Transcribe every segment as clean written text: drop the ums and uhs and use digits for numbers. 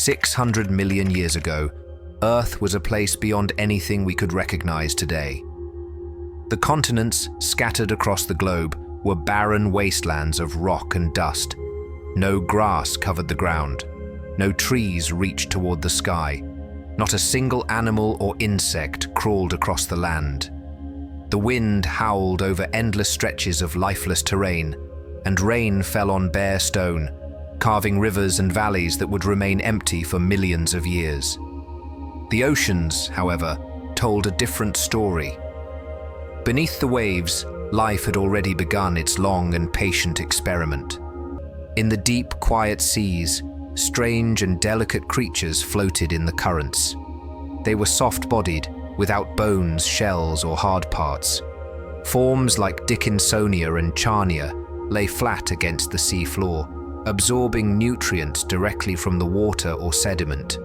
600 million years ago, Earth was a place beyond anything we could recognize today. The continents, scattered across the globe, were barren wastelands of rock and dust. No grass covered the ground. No trees reached toward the sky. Not a single animal or insect crawled across the land. The wind howled over endless stretches of lifeless terrain, and rain fell on bare stone, carving rivers and valleys that would remain empty for millions of years. The oceans, however, told a different story. Beneath the waves, life had already begun its long and patient experiment. In the deep, quiet seas, strange and delicate creatures floated in the currents. They were soft-bodied, without bones, shells, or hard parts. Forms like Dickinsonia and Charnia lay flat against the sea floor, absorbing nutrients directly from the water or sediment.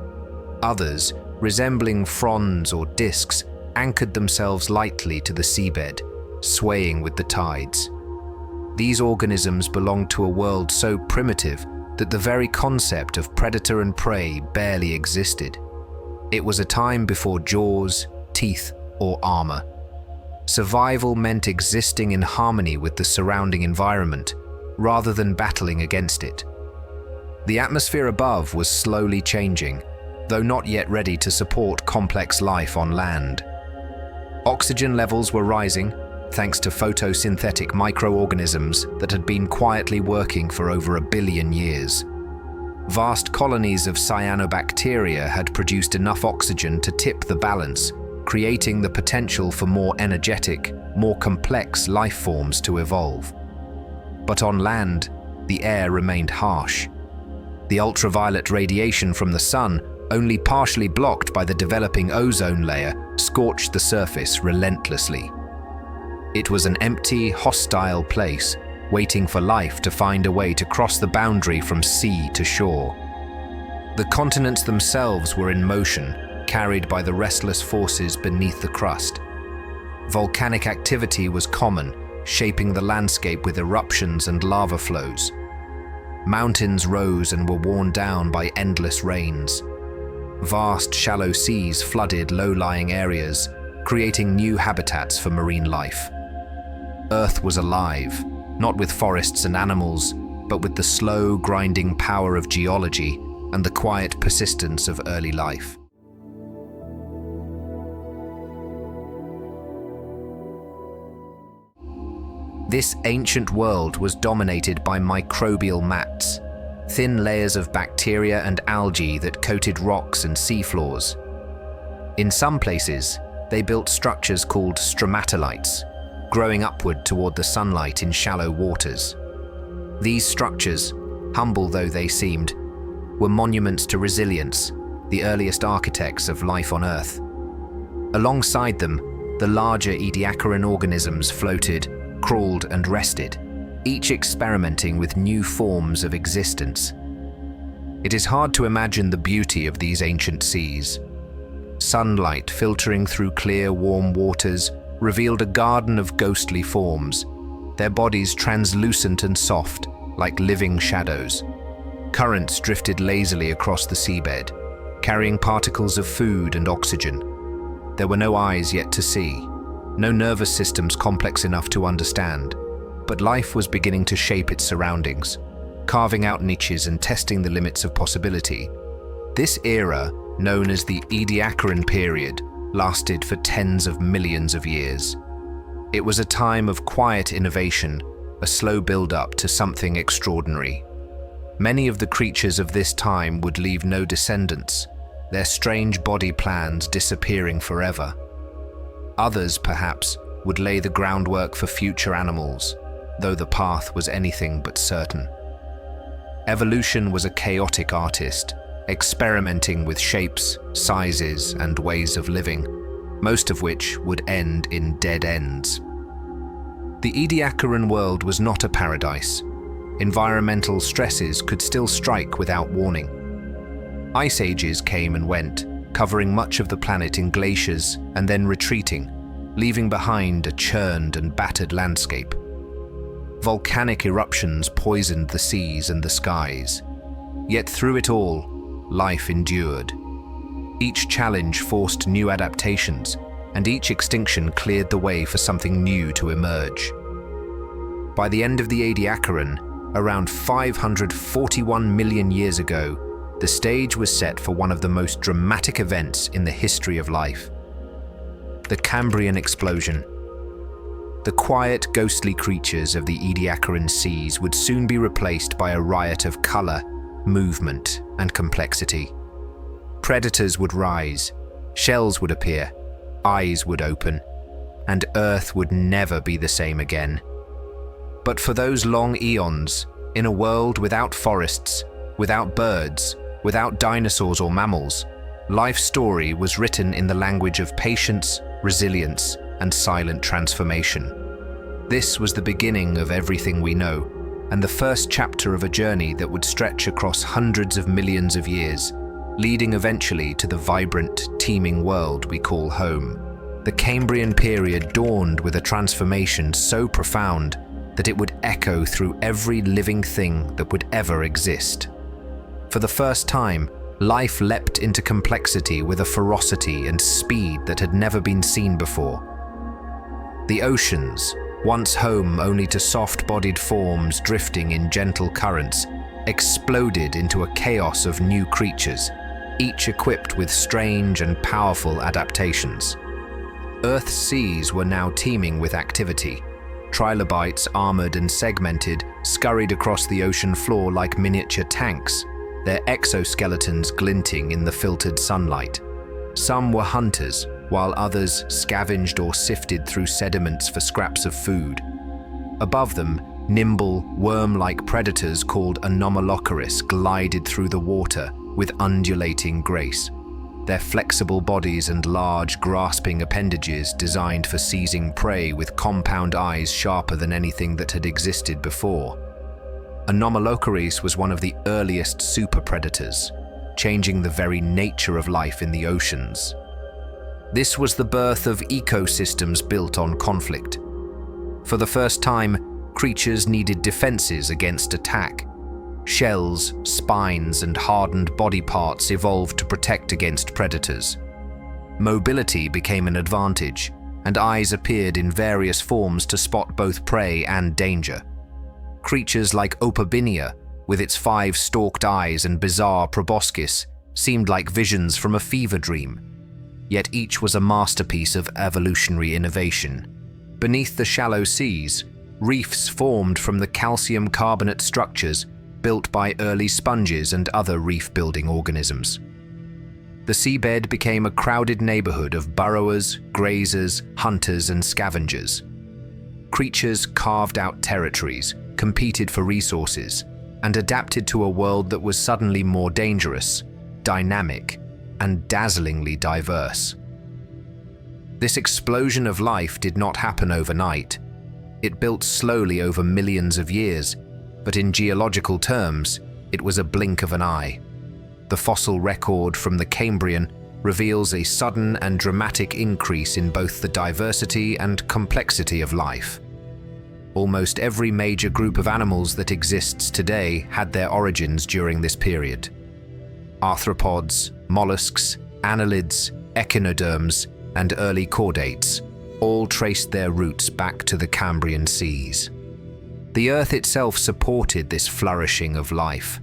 Others, resembling fronds or discs, anchored themselves lightly to the seabed, swaying with the tides. These organisms belonged to a world so primitive that the very concept of predator and prey barely existed. It was a time before jaws, teeth, or armor. Survival meant existing in harmony with the surrounding environment, rather than battling against it. The atmosphere above was slowly changing, though not yet ready to support complex life on land. Oxygen levels were rising, thanks to photosynthetic microorganisms that had been quietly working for over 1 billion years. Vast colonies of cyanobacteria had produced enough oxygen to tip the balance, creating the potential for more energetic, more complex life forms to evolve. But on land, the air remained harsh. The ultraviolet radiation from the sun, only partially blocked by the developing ozone layer, scorched the surface relentlessly. It was an empty, hostile place, waiting for life to find a way to cross the boundary from sea to shore. The continents themselves were in motion, carried by the restless forces beneath the crust. Volcanic activity was common, shaping the landscape with eruptions and lava flows. Mountains rose and were worn down by endless rains. Vast, shallow seas flooded low-lying areas, creating new habitats for marine life. Earth was alive, not with forests and animals, but with the slow, grinding power of geology and the quiet persistence of early life. This ancient world was dominated by microbial mats, thin layers of bacteria and algae that coated rocks and seafloors. In some places, they built structures called stromatolites, growing upward toward the sunlight in shallow waters. These structures, humble though they seemed, were monuments to resilience, the earliest architects of life on Earth. Alongside them, the larger Ediacaran organisms floated, crawled and rested, each experimenting with new forms of existence. It is hard to imagine the beauty of these ancient seas. Sunlight filtering through clear, warm waters revealed a garden of ghostly forms, their bodies translucent and soft, like living shadows. Currents drifted lazily across the seabed, carrying particles of food and oxygen. There were no eyes yet to see, no nervous systems complex enough to understand, but life was beginning to shape its surroundings, carving out niches and testing the limits of possibility. This era, known as the Ediacaran period, lasted for tens of millions of years. It was a time of quiet innovation, a slow build-up to something extraordinary. Many of the creatures of this time would leave no descendants, their strange body plans disappearing forever. Others, perhaps, would lay the groundwork for future animals, though the path was anything but certain. Evolution was a chaotic artist, experimenting with shapes, sizes, and ways of living, most of which would end in dead ends. The Ediacaran world was not a paradise. Environmental stresses could still strike without warning. Ice ages came and went, covering much of the planet in glaciers and then retreating, leaving behind a churned and battered landscape. Volcanic eruptions poisoned the seas and the skies. Yet through it all, life endured. Each challenge forced new adaptations, and each extinction cleared the way for something new to emerge. By the end of the Ediacaran, around 541 million years ago, the stage was set for one of the most dramatic events in the history of life: the Cambrian explosion. The quiet, ghostly creatures of the Ediacaran seas would soon be replaced by a riot of color, movement, and complexity. Predators would rise, shells would appear, eyes would open, and Earth would never be the same again. But for those long eons, in a world without forests, without birds, without dinosaurs or mammals, life's story was written in the language of patience, resilience, and silent transformation. This was the beginning of everything we know, and the first chapter of a journey that would stretch across hundreds of millions of years, leading eventually to the vibrant, teeming world we call home. The Cambrian period dawned with a transformation so profound that it would echo through every living thing that would ever exist. For the first time, life leapt into complexity with a ferocity and speed that had never been seen before. The oceans, once home only to soft-bodied forms drifting in gentle currents, exploded into a chaos of new creatures, each equipped with strange and powerful adaptations. Earth's seas were now teeming with activity. Trilobites, armored and segmented, scurried across the ocean floor like miniature tanks, their exoskeletons glinting in the filtered sunlight. Some were hunters, while others scavenged or sifted through sediments for scraps of food. Above them, nimble, worm-like predators called Anomalocaris glided through the water with undulating grace, their flexible bodies and large, grasping appendages designed for seizing prey with compound eyes sharper than anything that had existed before. Anomalocaris was one of the earliest super-predators, changing the very nature of life in the oceans. This was the birth of ecosystems built on conflict. For the first time, creatures needed defenses against attack. Shells, spines, and hardened body parts evolved to protect against predators. Mobility became an advantage, and eyes appeared in various forms to spot both prey and danger. Creatures like Opabinia, with its 5 stalked eyes and bizarre proboscis, seemed like visions from a fever dream. Yet each was a masterpiece of evolutionary innovation. Beneath the shallow seas, reefs formed from the calcium carbonate structures built by early sponges and other reef-building organisms. The seabed became a crowded neighborhood of burrowers, grazers, hunters, and scavengers. Creatures carved out territories, competed for resources, and adapted to a world that was suddenly more dangerous, dynamic, and dazzlingly diverse. This explosion of life did not happen overnight. It built slowly over millions of years, but in geological terms, it was a blink of an eye. The fossil record from the Cambrian reveals a sudden and dramatic increase in both the diversity and complexity of life. Almost every major group of animals that exists today had their origins during this period. Arthropods, mollusks, annelids, echinoderms, and early chordates all traced their roots back to the Cambrian seas. The Earth itself supported this flourishing of life.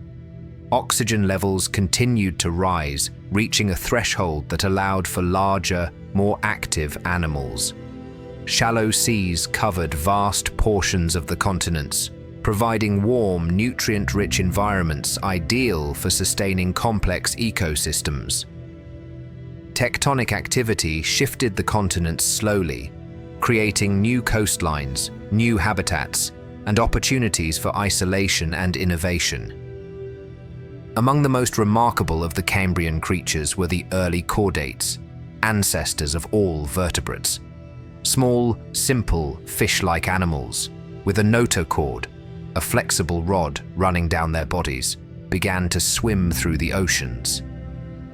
Oxygen levels continued to rise, reaching a threshold that allowed for larger, more active animals. Shallow seas covered vast portions of the continents, providing warm, nutrient-rich environments ideal for sustaining complex ecosystems. Tectonic activity shifted the continents slowly, creating new coastlines, new habitats, and opportunities for isolation and innovation. Among the most remarkable of the Cambrian creatures were the early chordates, ancestors of all vertebrates. Small, simple, fish-like animals, with a notochord, a flexible rod running down their bodies, began to swim through the oceans.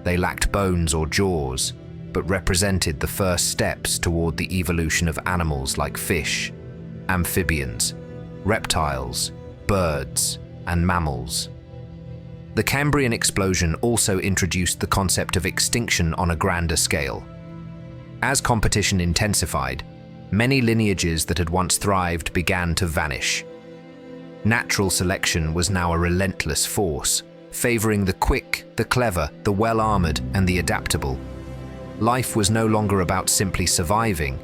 They lacked bones or jaws, but represented the first steps toward the evolution of animals like fish, amphibians, reptiles, birds, and mammals. The Cambrian explosion also introduced the concept of extinction on a grander scale. As competition intensified, many lineages that had once thrived began to vanish. Natural selection was now a relentless force, favoring the quick, the clever, the well-armored, and the adaptable. Life was no longer about simply surviving.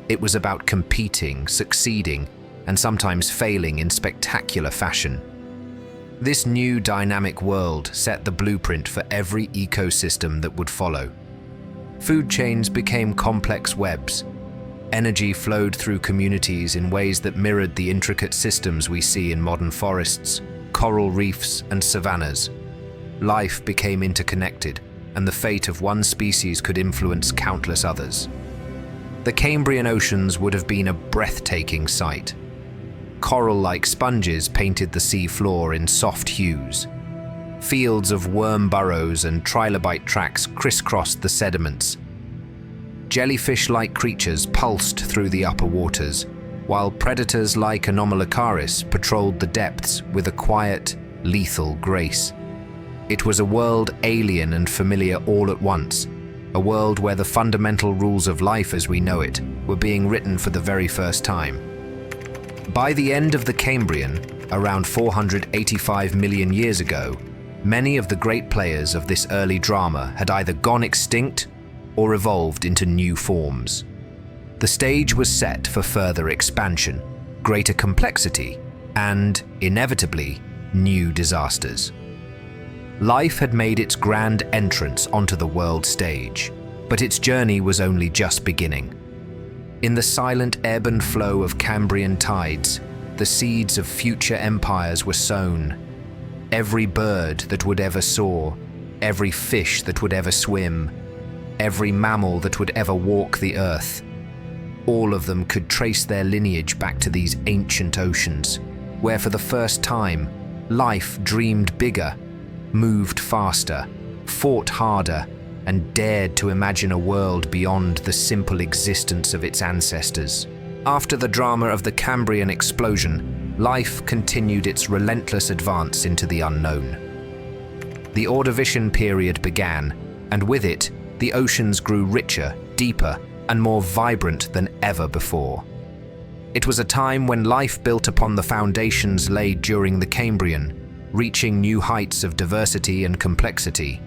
It was about competing, succeeding, and sometimes failing in spectacular fashion. This new dynamic world set the blueprint for every ecosystem that would follow. Food chains became complex webs. Energy flowed through communities in ways that mirrored the intricate systems we see in modern forests, coral reefs, and savannas. Life became interconnected, and the fate of one species could influence countless others. The Cambrian oceans would have been a breathtaking sight. Coral-like sponges painted the sea floor in soft hues. Fields of worm burrows and trilobite tracks crisscrossed the sediments. Jellyfish-like creatures pulsed through the upper waters, while predators like Anomalocaris patrolled the depths with a quiet, lethal grace. It was a world alien and familiar all at once, a world where the fundamental rules of life as we know it were being written for the very first time. By the end of the Cambrian, around 485 million years ago, many of the great players of this early drama had either gone extinct or evolved into new forms. The stage was set for further expansion, greater complexity, and, inevitably, new disasters. Life had made its grand entrance onto the world stage, but its journey was only just beginning. In the silent ebb and flow of Cambrian tides, the seeds of future empires were sown. Every bird that would ever soar, every fish that would ever swim, every mammal that would ever walk the earth, all of them could trace their lineage back to these ancient oceans, where for the first time, life dreamed bigger, moved faster, fought harder, and dared to imagine a world beyond the simple existence of its ancestors. After the drama of the Cambrian explosion, life continued its relentless advance into the unknown. The Ordovician period began, and with it, the oceans grew richer, deeper, and more vibrant than ever before. It was a time when life built upon the foundations laid during the Cambrian, reaching new heights of diversity and complexity.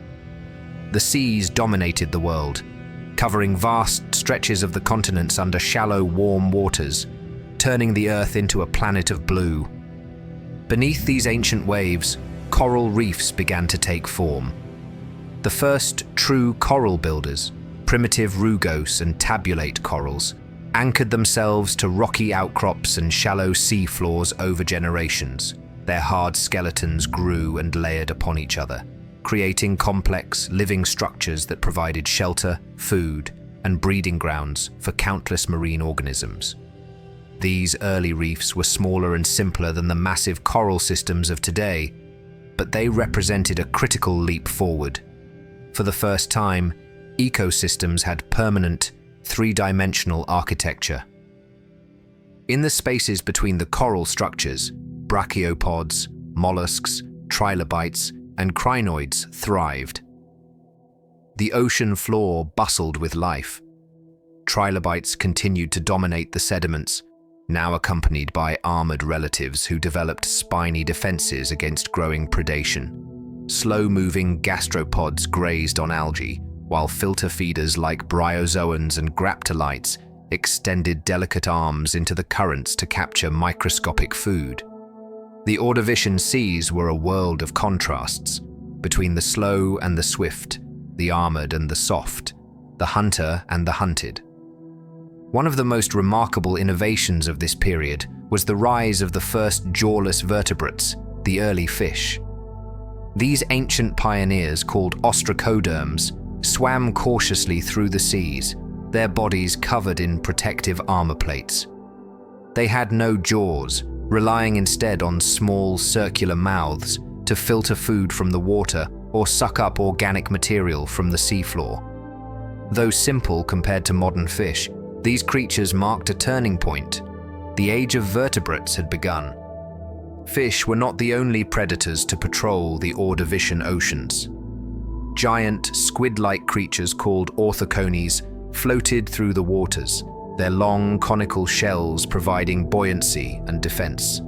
The seas dominated the world, covering vast stretches of the continents under shallow, warm waters, turning the Earth into a planet of blue. Beneath these ancient waves, coral reefs began to take form. The first true coral builders, primitive rugose and tabulate corals, anchored themselves to rocky outcrops and shallow sea floors over generations. Their hard skeletons grew and layered upon each other, creating complex, living structures that provided shelter, food, and breeding grounds for countless marine organisms. These early reefs were smaller and simpler than the massive coral systems of today, but they represented a critical leap forward. For the first time, ecosystems had permanent, three-dimensional architecture. In the spaces between the coral structures, brachiopods, mollusks, trilobites, and crinoids thrived. The ocean floor bustled with life. Trilobites continued to dominate the sediments, now accompanied by armored relatives who developed spiny defenses against growing predation. Slow-moving gastropods grazed on algae, while filter feeders like bryozoans and graptolites extended delicate arms into the currents to capture microscopic food. The Ordovician seas were a world of contrasts, between the slow and the swift, the armored and the soft, the hunter and the hunted. One of the most remarkable innovations of this period was the rise of the first jawless vertebrates, the early fish. These ancient pioneers, called ostracoderms, swam cautiously through the seas, their bodies covered in protective armor plates. They had no jaws, relying instead on small circular mouths to filter food from the water or suck up organic material from the seafloor. Though simple compared to modern fish, these creatures marked a turning point. The age of vertebrates had begun. Fish were not the only predators to patrol the Ordovician oceans. Giant, squid-like creatures called orthocones floated through the waters, their long, conical shells providing buoyancy and defense.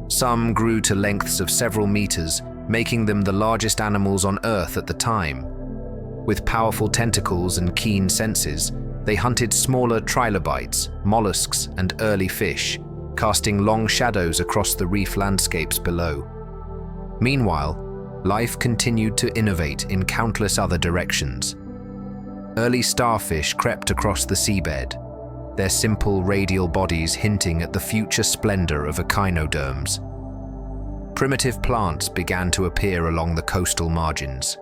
Some grew to lengths of several meters, making them the largest animals on Earth at the time. With powerful tentacles and keen senses, they hunted smaller trilobites, mollusks, and early fish, casting long shadows across the reef landscapes below. Meanwhile, life continued to innovate in countless other directions. Early starfish crept across the seabed, their simple radial bodies hinting at the future splendor of echinoderms. Primitive plants began to appear along the coastal margins,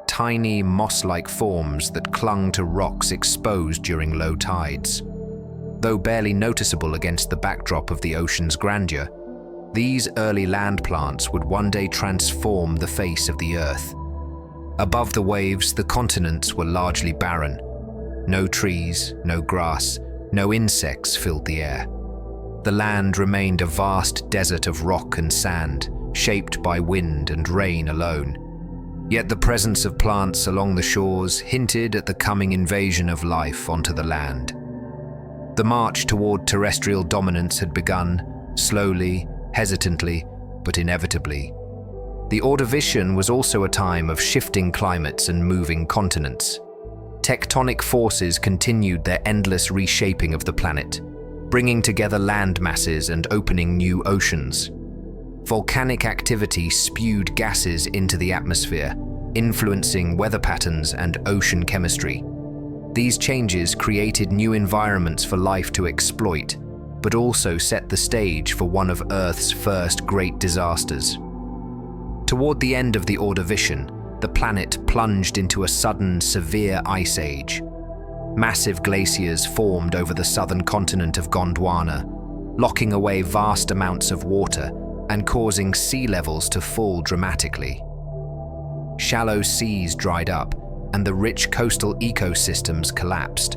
tiny moss-like forms that clung to rocks exposed during low tides. Though barely noticeable against the backdrop of the ocean's grandeur, these early land plants would one day transform the face of the Earth. Above the waves, the continents were largely barren. No trees, no grass, no insects filled the air. The land remained a vast desert of rock and sand, shaped by wind and rain alone. Yet the presence of plants along the shores hinted at the coming invasion of life onto the land. The march toward terrestrial dominance had begun, slowly, hesitantly, but inevitably. The Ordovician was also a time of shifting climates and moving continents. Tectonic forces continued their endless reshaping of the planet, bringing together land masses and opening new oceans. Volcanic activity spewed gases into the atmosphere, influencing weather patterns and ocean chemistry. These changes created new environments for life to exploit, but also set the stage for one of Earth's first great disasters. Toward the end of the Ordovician, the planet plunged into a sudden, severe ice age. Massive glaciers formed over the southern continent of Gondwana, locking away vast amounts of water and causing sea levels to fall dramatically. Shallow seas dried up, and the rich coastal ecosystems collapsed.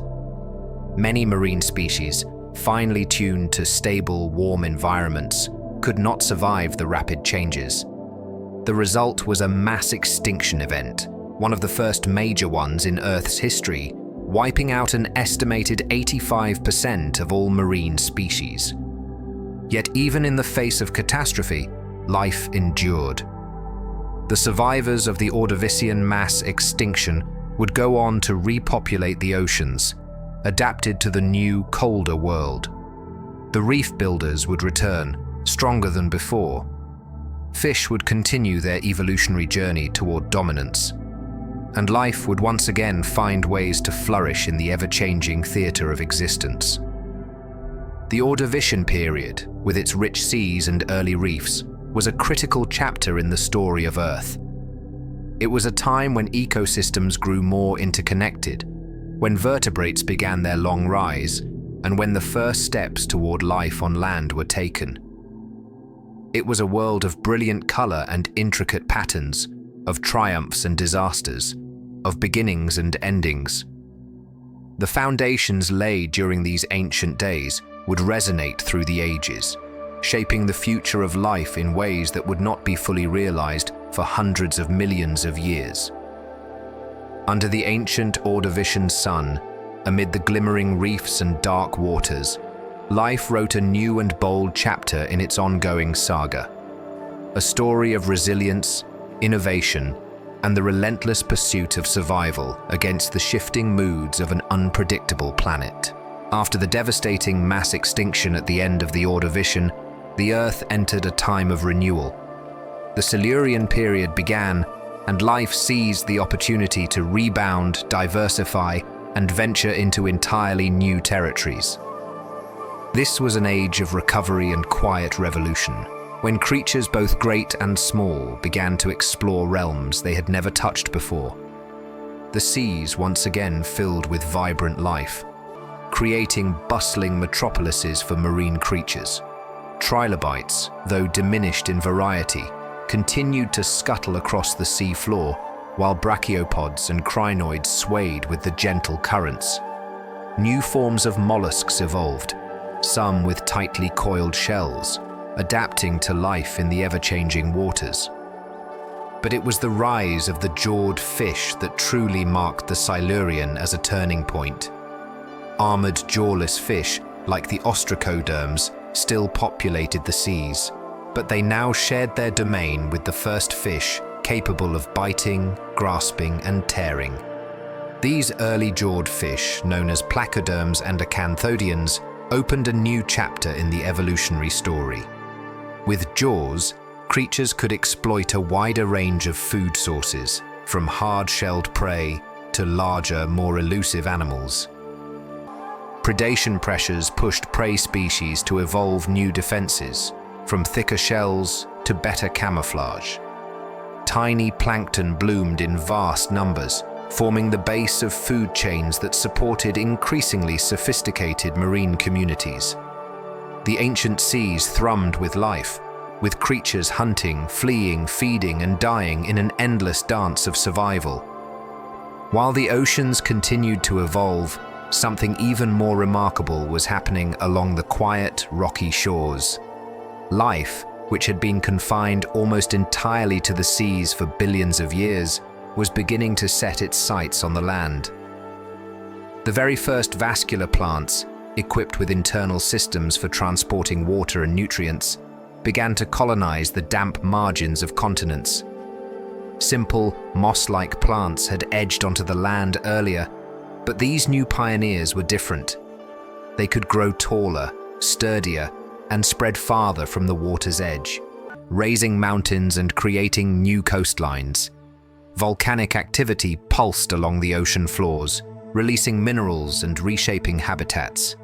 Many marine species, finely tuned to stable, warm environments, could not survive the rapid changes. The result was a mass extinction event, one of the first major ones in Earth's history, wiping out an estimated 85% of all marine species. Yet even in the face of catastrophe, life endured. The survivors of the Ordovician mass extinction would go on to repopulate the oceans, adapted to the new, colder world. The reef builders would return, stronger than before. Fish would continue their evolutionary journey toward dominance, and life would once again find ways to flourish in the ever-changing theater of existence. The Ordovician period, with its rich seas and early reefs, was a critical chapter in the story of Earth. It was a time when ecosystems grew more interconnected, when vertebrates began their long rise, and when the first steps toward life on land were taken. It was a world of brilliant color and intricate patterns, of triumphs and disasters, of beginnings and endings. The foundations laid during these ancient days would resonate through the ages, shaping the future of life in ways that would not be fully realized for hundreds of millions of years. Under the ancient Ordovician sun, amid the glimmering reefs and dark waters, life wrote a new and bold chapter in its ongoing saga. A story of resilience, innovation, and the relentless pursuit of survival against the shifting moods of an unpredictable planet. After the devastating mass extinction at the end of the Ordovician, the Earth entered a time of renewal. The Silurian period began, and life seized the opportunity to rebound, diversify, and venture into entirely new territories. This was an age of recovery and quiet revolution, when creatures both great and small began to explore realms they had never touched before. The seas once again filled with vibrant life, creating bustling metropolises for marine creatures. Trilobites, though diminished in variety, continued to scuttle across the sea floor, while brachiopods and crinoids swayed with the gentle currents. New forms of mollusks evolved, some with tightly coiled shells, adapting to life in the ever-changing waters. But it was the rise of the jawed fish that truly marked the Silurian as a turning point. Armored jawless fish, like the ostracoderms, still populated the seas, but they now shared their domain with the first fish capable of biting, grasping, and tearing. These early-jawed fish, known as placoderms and acanthodians, opened a new chapter in the evolutionary story. With jaws, creatures could exploit a wider range of food sources, from hard-shelled prey to larger, more elusive animals. Predation pressures pushed prey species to evolve new defenses, from thicker shells to better camouflage. Tiny plankton bloomed in vast numbers, forming the base of food chains that supported increasingly sophisticated marine communities. The ancient seas thrummed with life, with creatures hunting, fleeing, feeding, and dying in an endless dance of survival. While the oceans continued to evolve, something even more remarkable was happening along the quiet, rocky shores. Life, which had been confined almost entirely to the seas for billions of years, was beginning to set its sights on the land. The very first vascular plants, equipped with internal systems for transporting water and nutrients, began to colonize the damp margins of continents. Simple, moss-like plants had edged onto the land earlier, but these new pioneers were different. They could grow taller, sturdier, and spread farther from the water's edge, raising mountains and creating new coastlines. Volcanic activity pulsed along the ocean floors, releasing minerals and reshaping habitats.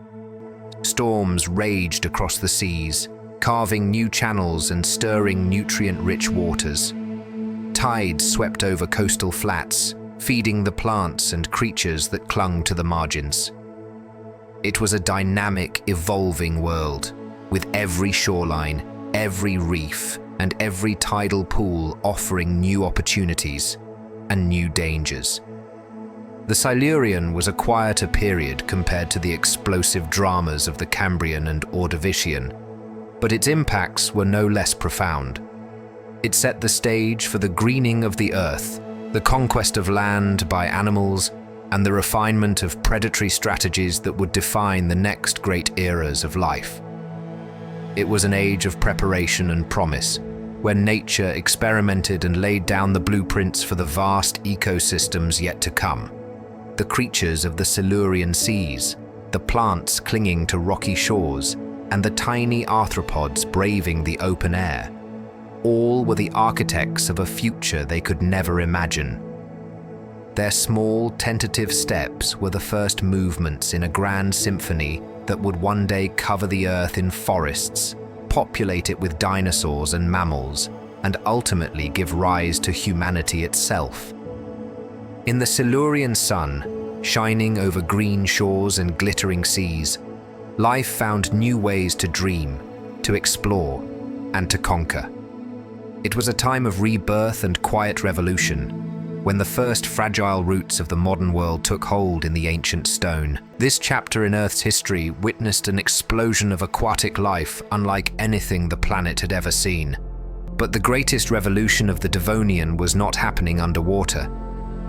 Storms raged across the seas, carving new channels and stirring nutrient-rich waters. Tides swept over coastal flats, feeding the plants and creatures that clung to the margins. It was a dynamic, evolving world, with every shoreline, every reef, and every tidal pool offering new opportunities and new dangers. The Silurian was a quieter period compared to the explosive dramas of the Cambrian and Ordovician, but its impacts were no less profound. It set the stage for the greening of the earth, the conquest of land by animals, and the refinement of predatory strategies that would define the next great eras of life. It was an age of preparation and promise, when nature experimented and laid down the blueprints for the vast ecosystems yet to come. The creatures of the Silurian seas, the plants clinging to rocky shores, and the tiny arthropods braving the open air. All were the architects of a future they could never imagine. Their small, tentative steps were the first movements in a grand symphony that would one day cover the earth in forests, populate it with dinosaurs and mammals, and ultimately give rise to humanity itself. In the Silurian sun, shining over green shores and glittering seas, life found new ways to dream, to explore, and to conquer. It was a time of rebirth and quiet revolution, when the first fragile roots of the modern world took hold in the ancient stone. This chapter in Earth's history witnessed an explosion of aquatic life unlike anything the planet had ever seen. But the greatest revolution of the Devonian was not happening underwater.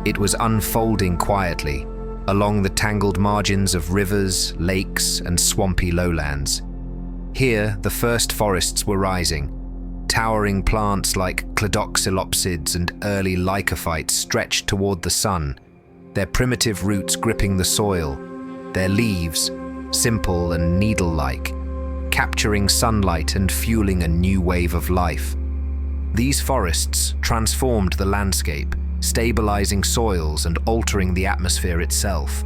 It was unfolding quietly, along the tangled margins of rivers, lakes, and swampy lowlands. Here, the first forests were rising. Towering plants like cladoxylopsids and early lycophytes stretched toward the sun, their primitive roots gripping the soil, their leaves, simple and needle-like, capturing sunlight and fueling a new wave of life. These forests transformed the landscape, stabilizing soils and altering the atmosphere itself.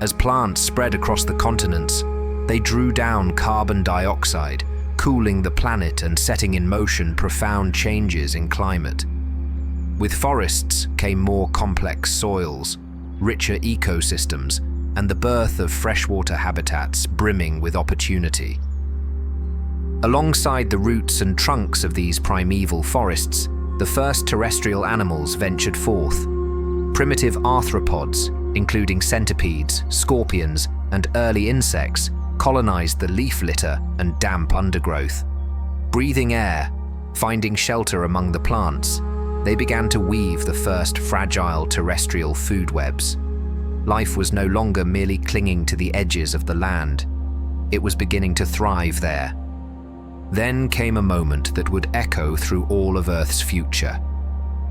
As plants spread across the continents, they drew down carbon dioxide, cooling the planet and setting in motion profound changes in climate. With forests came more complex soils, richer ecosystems, and the birth of freshwater habitats brimming with opportunity. Alongside the roots and trunks of these primeval forests, the first terrestrial animals ventured forth. Primitive arthropods, including centipedes, scorpions, and early insects, colonized the leaf litter and damp undergrowth. Breathing air, finding shelter among the plants, they began to weave the first fragile terrestrial food webs. Life was no longer merely clinging to the edges of the land. It was beginning to thrive there. Then came a moment that would echo through all of Earth's future.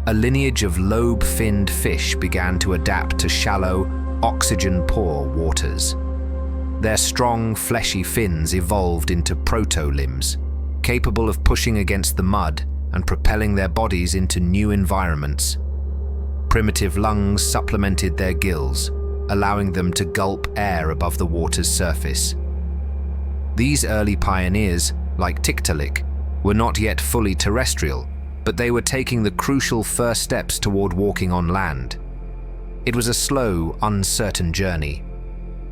A lineage of lobe-finned fish began to adapt to shallow, oxygen-poor waters. Their strong, fleshy fins evolved into proto-limbs, capable of pushing against the mud and propelling their bodies into new environments. Primitive lungs supplemented their gills, allowing them to gulp air above the water's surface. These early pioneers, like Tiktaalik, were not yet fully terrestrial, but they were taking the crucial first steps toward walking on land. It was a slow, uncertain journey.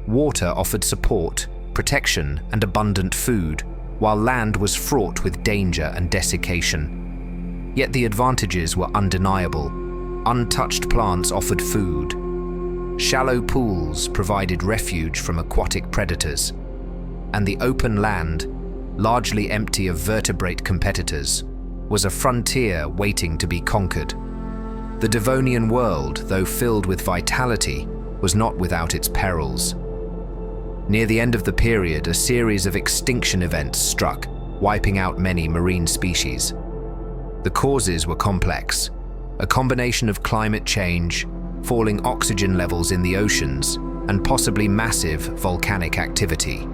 Water offered support, protection, and abundant food, while land was fraught with danger and desiccation. Yet the advantages were undeniable. Untouched plants offered food. Shallow pools provided refuge from aquatic predators. And the open land, largely empty of vertebrate competitors, was a frontier waiting to be conquered. The Devonian world, though filled with vitality, was not without its perils. Near the end of the period, a series of extinction events struck, wiping out many marine species. The causes were complex, a combination of climate change, falling oxygen levels in the oceans, and possibly massive volcanic activity.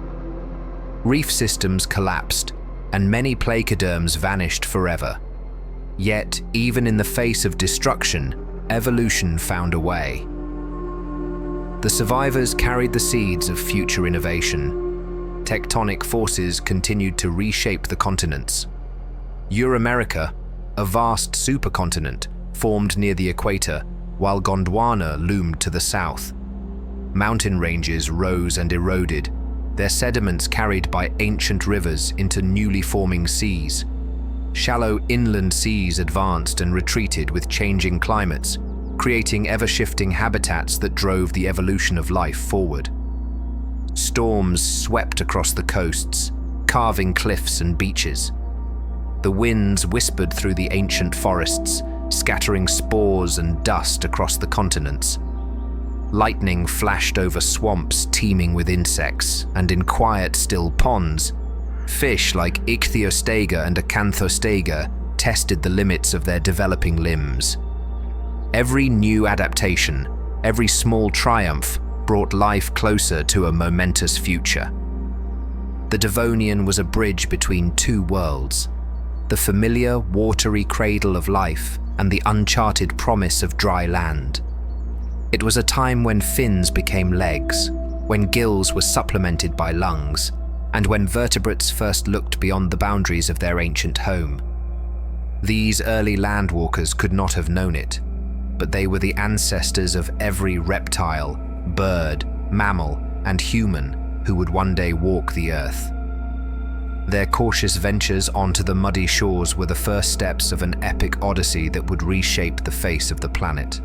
Reef systems collapsed, and many placoderms vanished forever. Yet, even in the face of destruction, evolution found a way. The survivors carried the seeds of future innovation. Tectonic forces continued to reshape the continents. Euramerica, a vast supercontinent, formed near the equator, while Gondwana loomed to the south. Mountain ranges rose and eroded, their sediments carried by ancient rivers into newly forming seas. Shallow inland seas advanced and retreated with changing climates, creating ever-shifting habitats that drove the evolution of life forward. Storms swept across the coasts, carving cliffs and beaches. The winds whispered through the ancient forests, scattering spores and dust across the continents. Lightning flashed over swamps teeming with insects, and in quiet, still ponds, fish like Ichthyostega and Acanthostega tested the limits of their developing limbs. Every new adaptation, every small triumph, brought life closer to a momentous future. The Devonian was a bridge between two worlds, the familiar, watery cradle of life and the uncharted promise of dry land. It was a time when fins became legs, when gills were supplemented by lungs, and when vertebrates first looked beyond the boundaries of their ancient home. These early landwalkers could not have known it, but they were the ancestors of every reptile, bird, mammal, and human who would one day walk the earth. Their cautious ventures onto the muddy shores were the first steps of an epic odyssey that would reshape the face of the planet.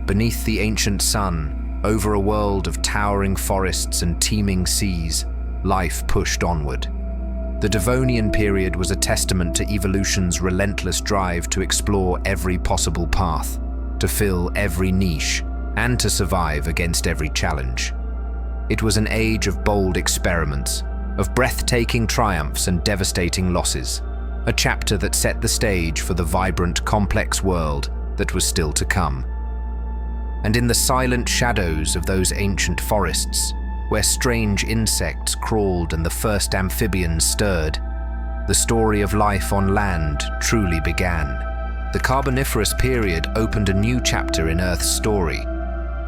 Beneath the ancient sun, over a world of towering forests and teeming seas, life pushed onward. The Devonian period was a testament to evolution's relentless drive to explore every possible path, to fill every niche, and to survive against every challenge. It was an age of bold experiments, of breathtaking triumphs and devastating losses, a chapter that set the stage for the vibrant, complex world that was still to come. And in the silent shadows of those ancient forests, where strange insects crawled and the first amphibians stirred, the story of life on land truly began. The Carboniferous period opened a new chapter in Earth's story,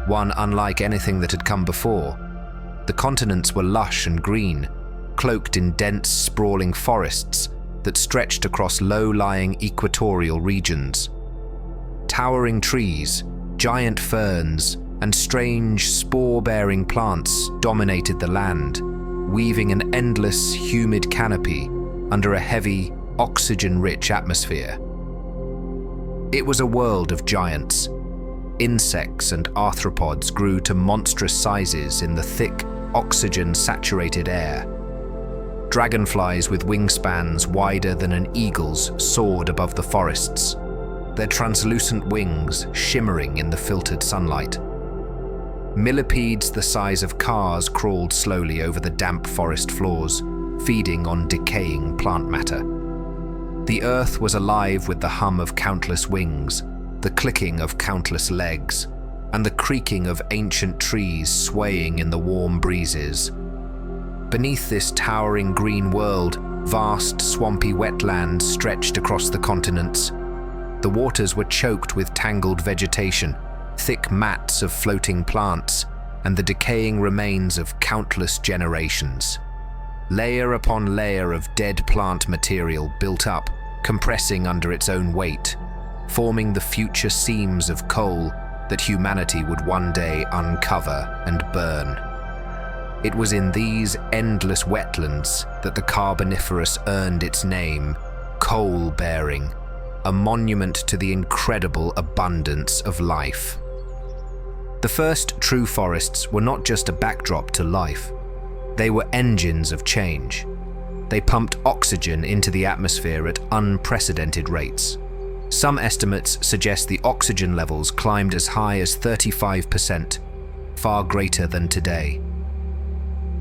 one unlike anything that had come before. The continents were lush and green, cloaked in dense, sprawling forests that stretched across low-lying equatorial regions. Towering trees, giant ferns, and strange spore-bearing plants dominated the land, weaving an endless, humid canopy under a heavy, oxygen-rich atmosphere. It was a world of giants. Insects and arthropods grew to monstrous sizes in the thick, oxygen-saturated air. Dragonflies with wingspans wider than an eagle's soared above the forests, their translucent wings shimmering in the filtered sunlight. Millipedes the size of cars crawled slowly over the damp forest floors, feeding on decaying plant matter. The earth was alive with the hum of countless wings, the clicking of countless legs, and the creaking of ancient trees swaying in the warm breezes. Beneath this towering green world, vast swampy wetlands stretched across the continents. The waters were choked with tangled vegetation, thick mats of floating plants, and the decaying remains of countless generations. Layer upon layer of dead plant material built up, compressing under its own weight, forming the future seams of coal that humanity would one day uncover and burn. It was in these endless wetlands that the Carboniferous earned its name, coal-bearing, a monument to the incredible abundance of life. The first true forests were not just a backdrop to life. They were engines of change. They pumped oxygen into the atmosphere at unprecedented rates. Some estimates suggest the oxygen levels climbed as high as 35%, far greater than today.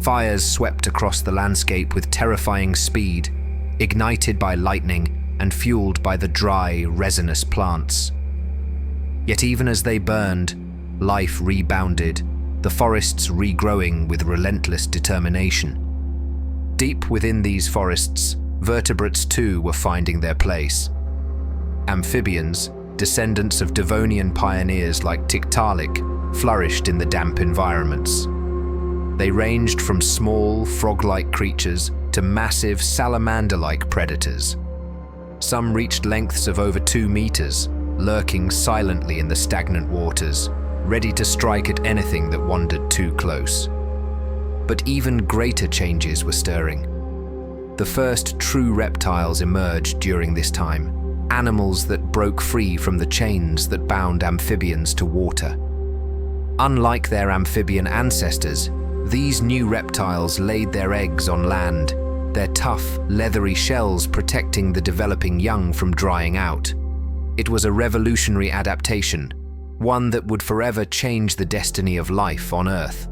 Fires swept across the landscape with terrifying speed, ignited by lightning and fueled by the dry, resinous plants. Yet even as they burned, life rebounded, the forests regrowing with relentless determination. Deep within these forests, vertebrates too were finding their place. Amphibians, descendants of Devonian pioneers like Tiktaalik, flourished in the damp environments. They ranged from small, frog-like creatures to massive salamander-like predators. Some reached lengths of over 2 meters, lurking silently in the stagnant waters, ready to strike at anything that wandered too close. But even greater changes were stirring. The first true reptiles emerged during this time, animals that broke free from the chains that bound amphibians to water. Unlike their amphibian ancestors, these new reptiles laid their eggs on land, their tough, leathery shells protecting the developing young from drying out. It was a revolutionary adaptation, one that would forever change the destiny of life on Earth.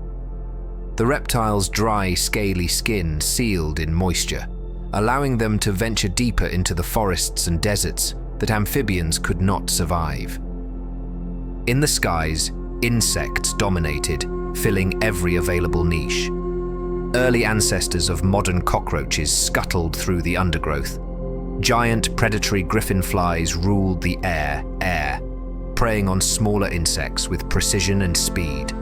The reptiles' dry, scaly skin sealed in moisture, allowing them to venture deeper into the forests and deserts that amphibians could not survive. In the skies, insects dominated, filling every available niche. Early ancestors of modern cockroaches scuttled through the undergrowth. Giant predatory griffin flies ruled the air, preying on smaller insects with precision and speed.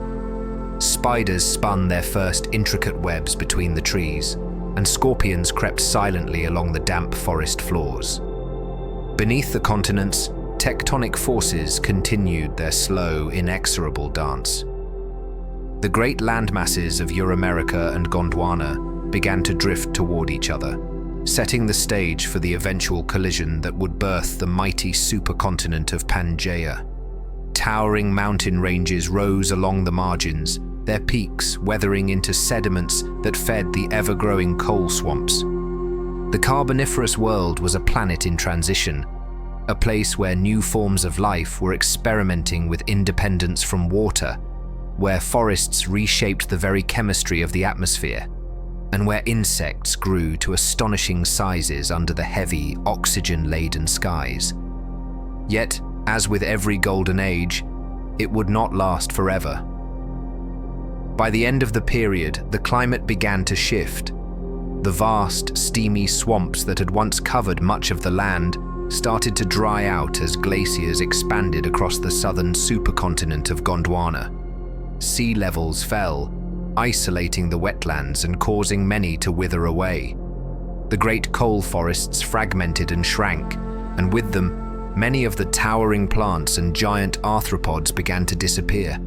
Spiders spun their first intricate webs between the trees, and scorpions crept silently along the damp forest floors. Beneath the continents, tectonic forces continued their slow, inexorable dance. The great landmasses of Euramerica and Gondwana began to drift toward each other, setting the stage for the eventual collision that would birth the mighty supercontinent of Panjaea. Towering mountain ranges rose along the margins, their peaks weathering into sediments that fed the ever-growing coal swamps. The Carboniferous world was a planet in transition, a place where new forms of life were experimenting with independence from water, where forests reshaped the very chemistry of the atmosphere, and where insects grew to astonishing sizes under the heavy, oxygen-laden skies. Yet, as with every golden age, it would not last forever. By the end of the period, the climate began to shift. The vast, steamy swamps that had once covered much of the land started to dry out as glaciers expanded across the southern supercontinent of Gondwana. Sea levels fell, isolating the wetlands and causing many to wither away. The great coal forests fragmented and shrank, and with them, many of the towering plants and giant arthropods began to disappear.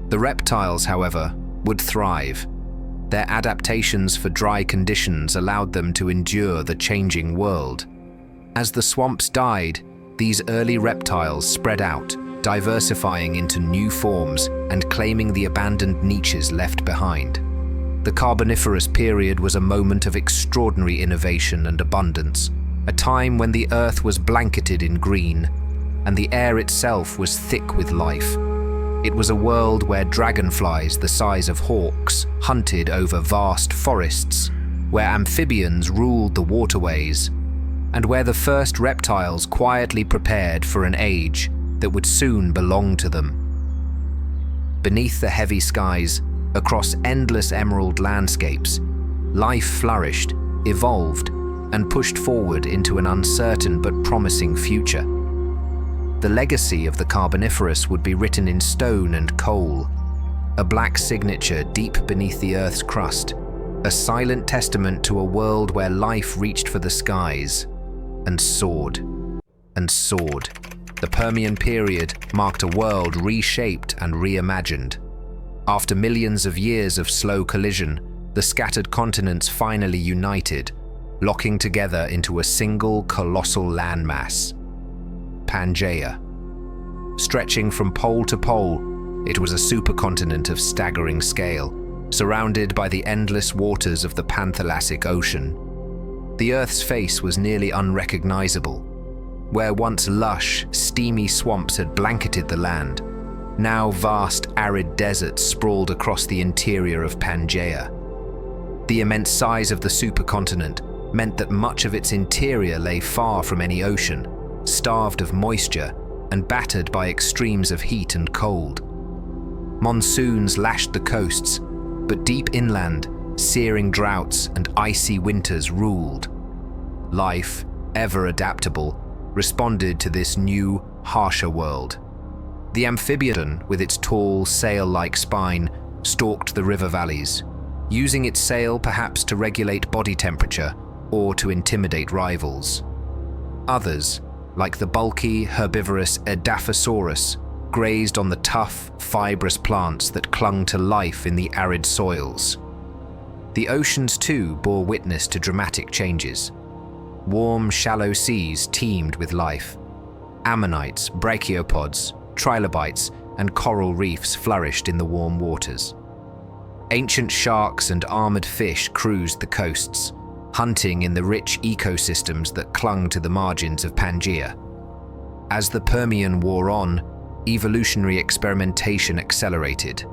The reptiles, however, would thrive. Their adaptations for dry conditions allowed them to endure the changing world. As the swamps died, these early reptiles spread out, diversifying into new forms and claiming the abandoned niches left behind. The Carboniferous period was a moment of extraordinary innovation and abundance, a time when the Earth was blanketed in green, and the air itself was thick with life. It was a world where dragonflies the size of hawks hunted over vast forests, where amphibians ruled the waterways, and where the first reptiles quietly prepared for an age that would soon belong to them. Beneath the heavy skies, across endless emerald landscapes, life flourished, evolved, and pushed forward into an uncertain but promising future. The legacy of the Carboniferous would be written in stone and coal, a black signature deep beneath the Earth's crust, a silent testament to a world where life reached for the skies and soared and soared. The Permian period marked a world reshaped and reimagined. After millions of years of slow collision, the scattered continents finally united, locking together into a single colossal landmass, Pangaea. Stretching from pole to pole, it was a supercontinent of staggering scale, surrounded by the endless waters of the Panthalassic Ocean. The Earth's face was nearly unrecognizable. Where once lush, steamy swamps had blanketed the land, now vast, arid deserts sprawled across the interior of Pangaea. The immense size of the supercontinent meant that much of its interior lay far from any ocean, starved of moisture and battered by extremes of heat and cold. Monsoons lashed the coasts, but deep inland, searing droughts and icy winters ruled. Life, ever adaptable, responded to this new, harsher world. The amphibian, with its tall, sail-like spine, stalked the river valleys, using its sail perhaps to regulate body temperature or to intimidate rivals. Others, like the bulky, herbivorous Edaphosaurus, grazed on the tough, fibrous plants that clung to life in the arid soils. The oceans, too, bore witness to dramatic changes. Warm, shallow seas teemed with life. Ammonites, brachiopods, trilobites, and coral reefs flourished in the warm waters. Ancient sharks and armored fish cruised the coasts, hunting in the rich ecosystems that clung to the margins of Pangaea. As the Permian wore on, evolutionary experimentation accelerated.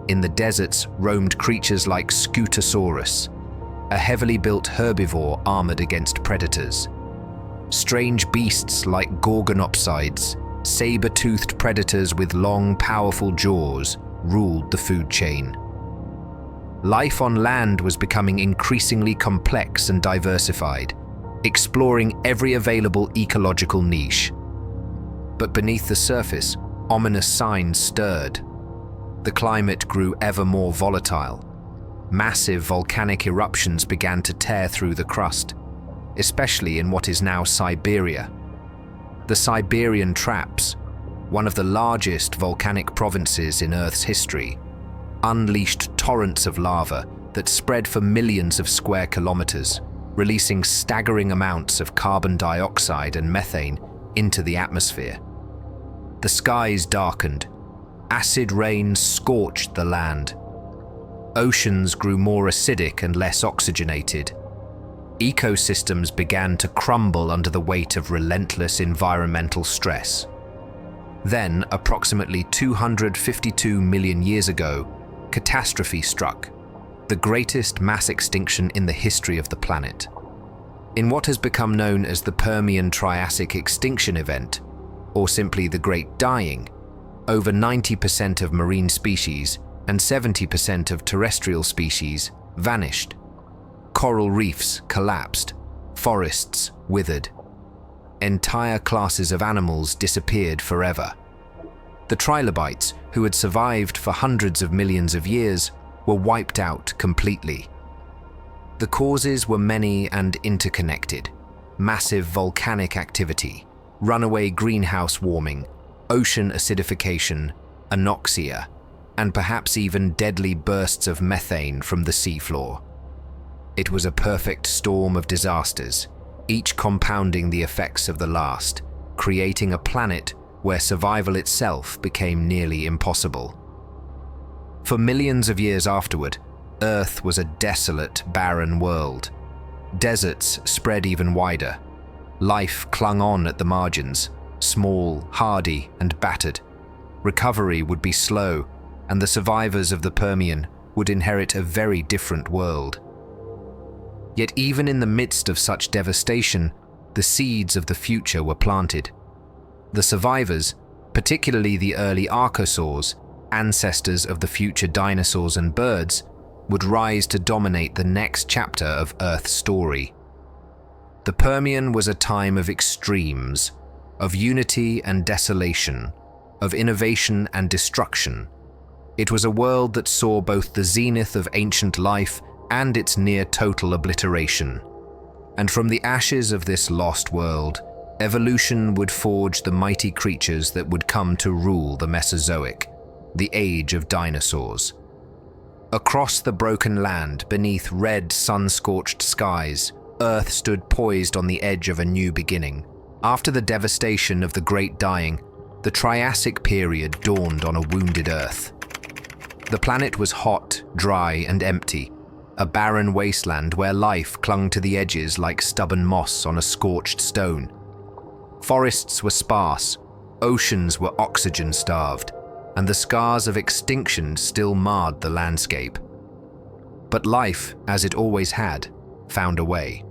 In the deserts roamed creatures like Scutosaurus, a heavily built herbivore armored against predators. Strange beasts like gorgonopsids, saber-toothed predators with long, powerful jaws, ruled the food chain. Life on land was becoming increasingly complex and diversified, exploring every available ecological niche. But beneath the surface, ominous signs stirred. The climate grew ever more volatile. Massive volcanic eruptions began to tear through the crust, especially in what is now Siberia. The Siberian Traps, one of the largest volcanic provinces in Earth's history, unleashed torrents of lava that spread for millions of square kilometers, releasing staggering amounts of carbon dioxide and methane into the atmosphere. The skies darkened. Acid rain scorched the land. Oceans grew more acidic and less oxygenated. Ecosystems began to crumble under the weight of relentless environmental stress. Then, approximately 252 million years ago, catastrophe struck, the greatest mass extinction in the history of the planet. In what has become known as the Permian-Triassic extinction event, or simply the Great Dying, over 90% of marine species and 70% of terrestrial species vanished. Coral reefs collapsed, forests withered. Entire classes of animals disappeared forever. The trilobites, who had survived for hundreds of millions of years, were wiped out completely. The causes were many and interconnected: massive volcanic activity, runaway greenhouse warming, ocean acidification, anoxia, and perhaps even deadly bursts of methane from the seafloor. It was a perfect storm of disasters, each compounding the effects of the last, creating a planet where survival itself became nearly impossible. For millions of years afterward, Earth was a desolate, barren world. Deserts spread even wider. Life clung on at the margins, small, hardy, and battered. Recovery would be slow, and the survivors of the Permian would inherit a very different world. Yet even in the midst of such devastation, the seeds of the future were planted. The survivors, particularly the early archosaurs, ancestors of the future dinosaurs and birds, would rise to dominate the next chapter of Earth's story. The Permian was a time of extremes, of unity and desolation, of innovation and destruction. It was a world that saw both the zenith of ancient life and its near-total obliteration. And from the ashes of this lost world, evolution would forge the mighty creatures that would come to rule the Mesozoic, the age of dinosaurs. Across the broken land, beneath red, sun-scorched skies, Earth stood poised on the edge of a new beginning. After the devastation of the Great Dying, the Triassic period dawned on a wounded Earth. The planet was hot, dry, and empty, a barren wasteland where life clung to the edges like stubborn moss on a scorched stone. Forests were sparse, oceans were oxygen-starved, and the scars of extinction still marred the landscape. But life, as it always had, found a way.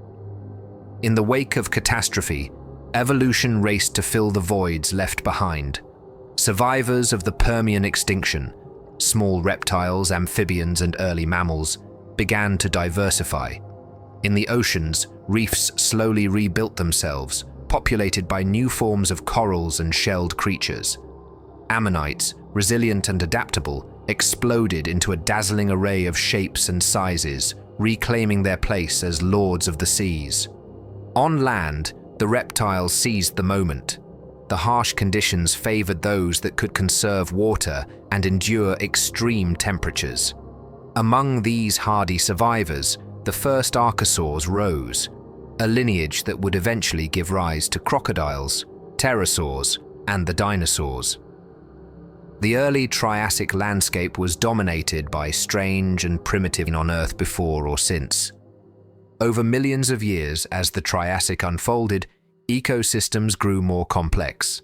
In the wake of catastrophe, evolution raced to fill the voids left behind. Survivors of the Permian extinction, small reptiles, amphibians, and early mammals, began to diversify. In the oceans, reefs slowly rebuilt themselves, populated by new forms of corals and shelled creatures. Ammonites, resilient and adaptable, exploded into a dazzling array of shapes and sizes, reclaiming their place as lords of the seas. On land, the reptiles seized the moment. The harsh conditions favored those that could conserve water and endure extreme temperatures. Among these hardy survivors, the first archosaurs rose, a lineage that would eventually give rise to crocodiles, pterosaurs, and the dinosaurs. The early Triassic landscape was dominated by strange and primitive on Earth before or since. Over millions of years, as the Triassic unfolded, ecosystems grew more complex.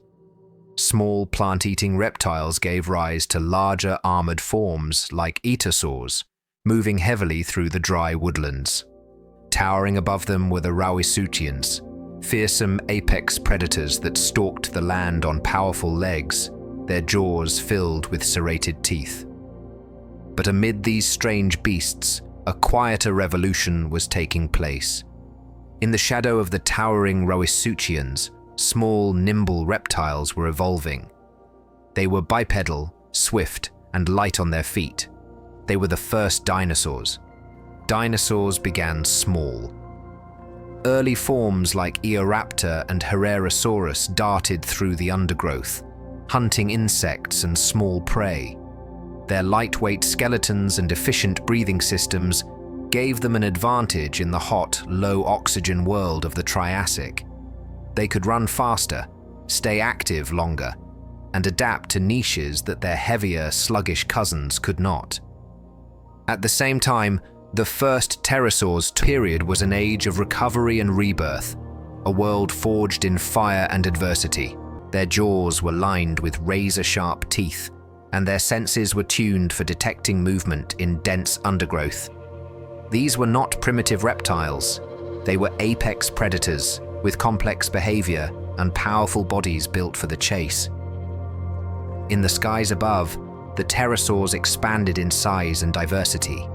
Small plant-eating reptiles gave rise to larger armored forms like etosaurs, moving heavily through the dry woodlands. Towering above them were the Rauisuchians, fearsome apex predators that stalked the land on powerful legs, their jaws filled with serrated teeth. But amid these strange beasts, a quieter revolution was taking place. In the shadow of the towering Rauisuchians, small, nimble reptiles were evolving. They were bipedal, swift, and light on their feet. They were the first dinosaurs. Dinosaurs began small. Early forms like Eoraptor and Herrerasaurus darted through the undergrowth, hunting insects and small prey. Their lightweight skeletons and efficient breathing systems gave them an advantage in the hot, low-oxygen world of the Triassic. They could run faster, stay active longer, and adapt to niches that their heavier, sluggish cousins could not. At the same time, the first pterosaurs period was an age of recovery and rebirth, a world forged in fire and adversity. Their jaws were lined with razor-sharp teeth, and their senses were tuned for detecting movement in dense undergrowth. These were not primitive reptiles. They were apex predators with complex behavior and powerful bodies built for the chase. In the skies above, the pterosaurs expanded in size and diversity.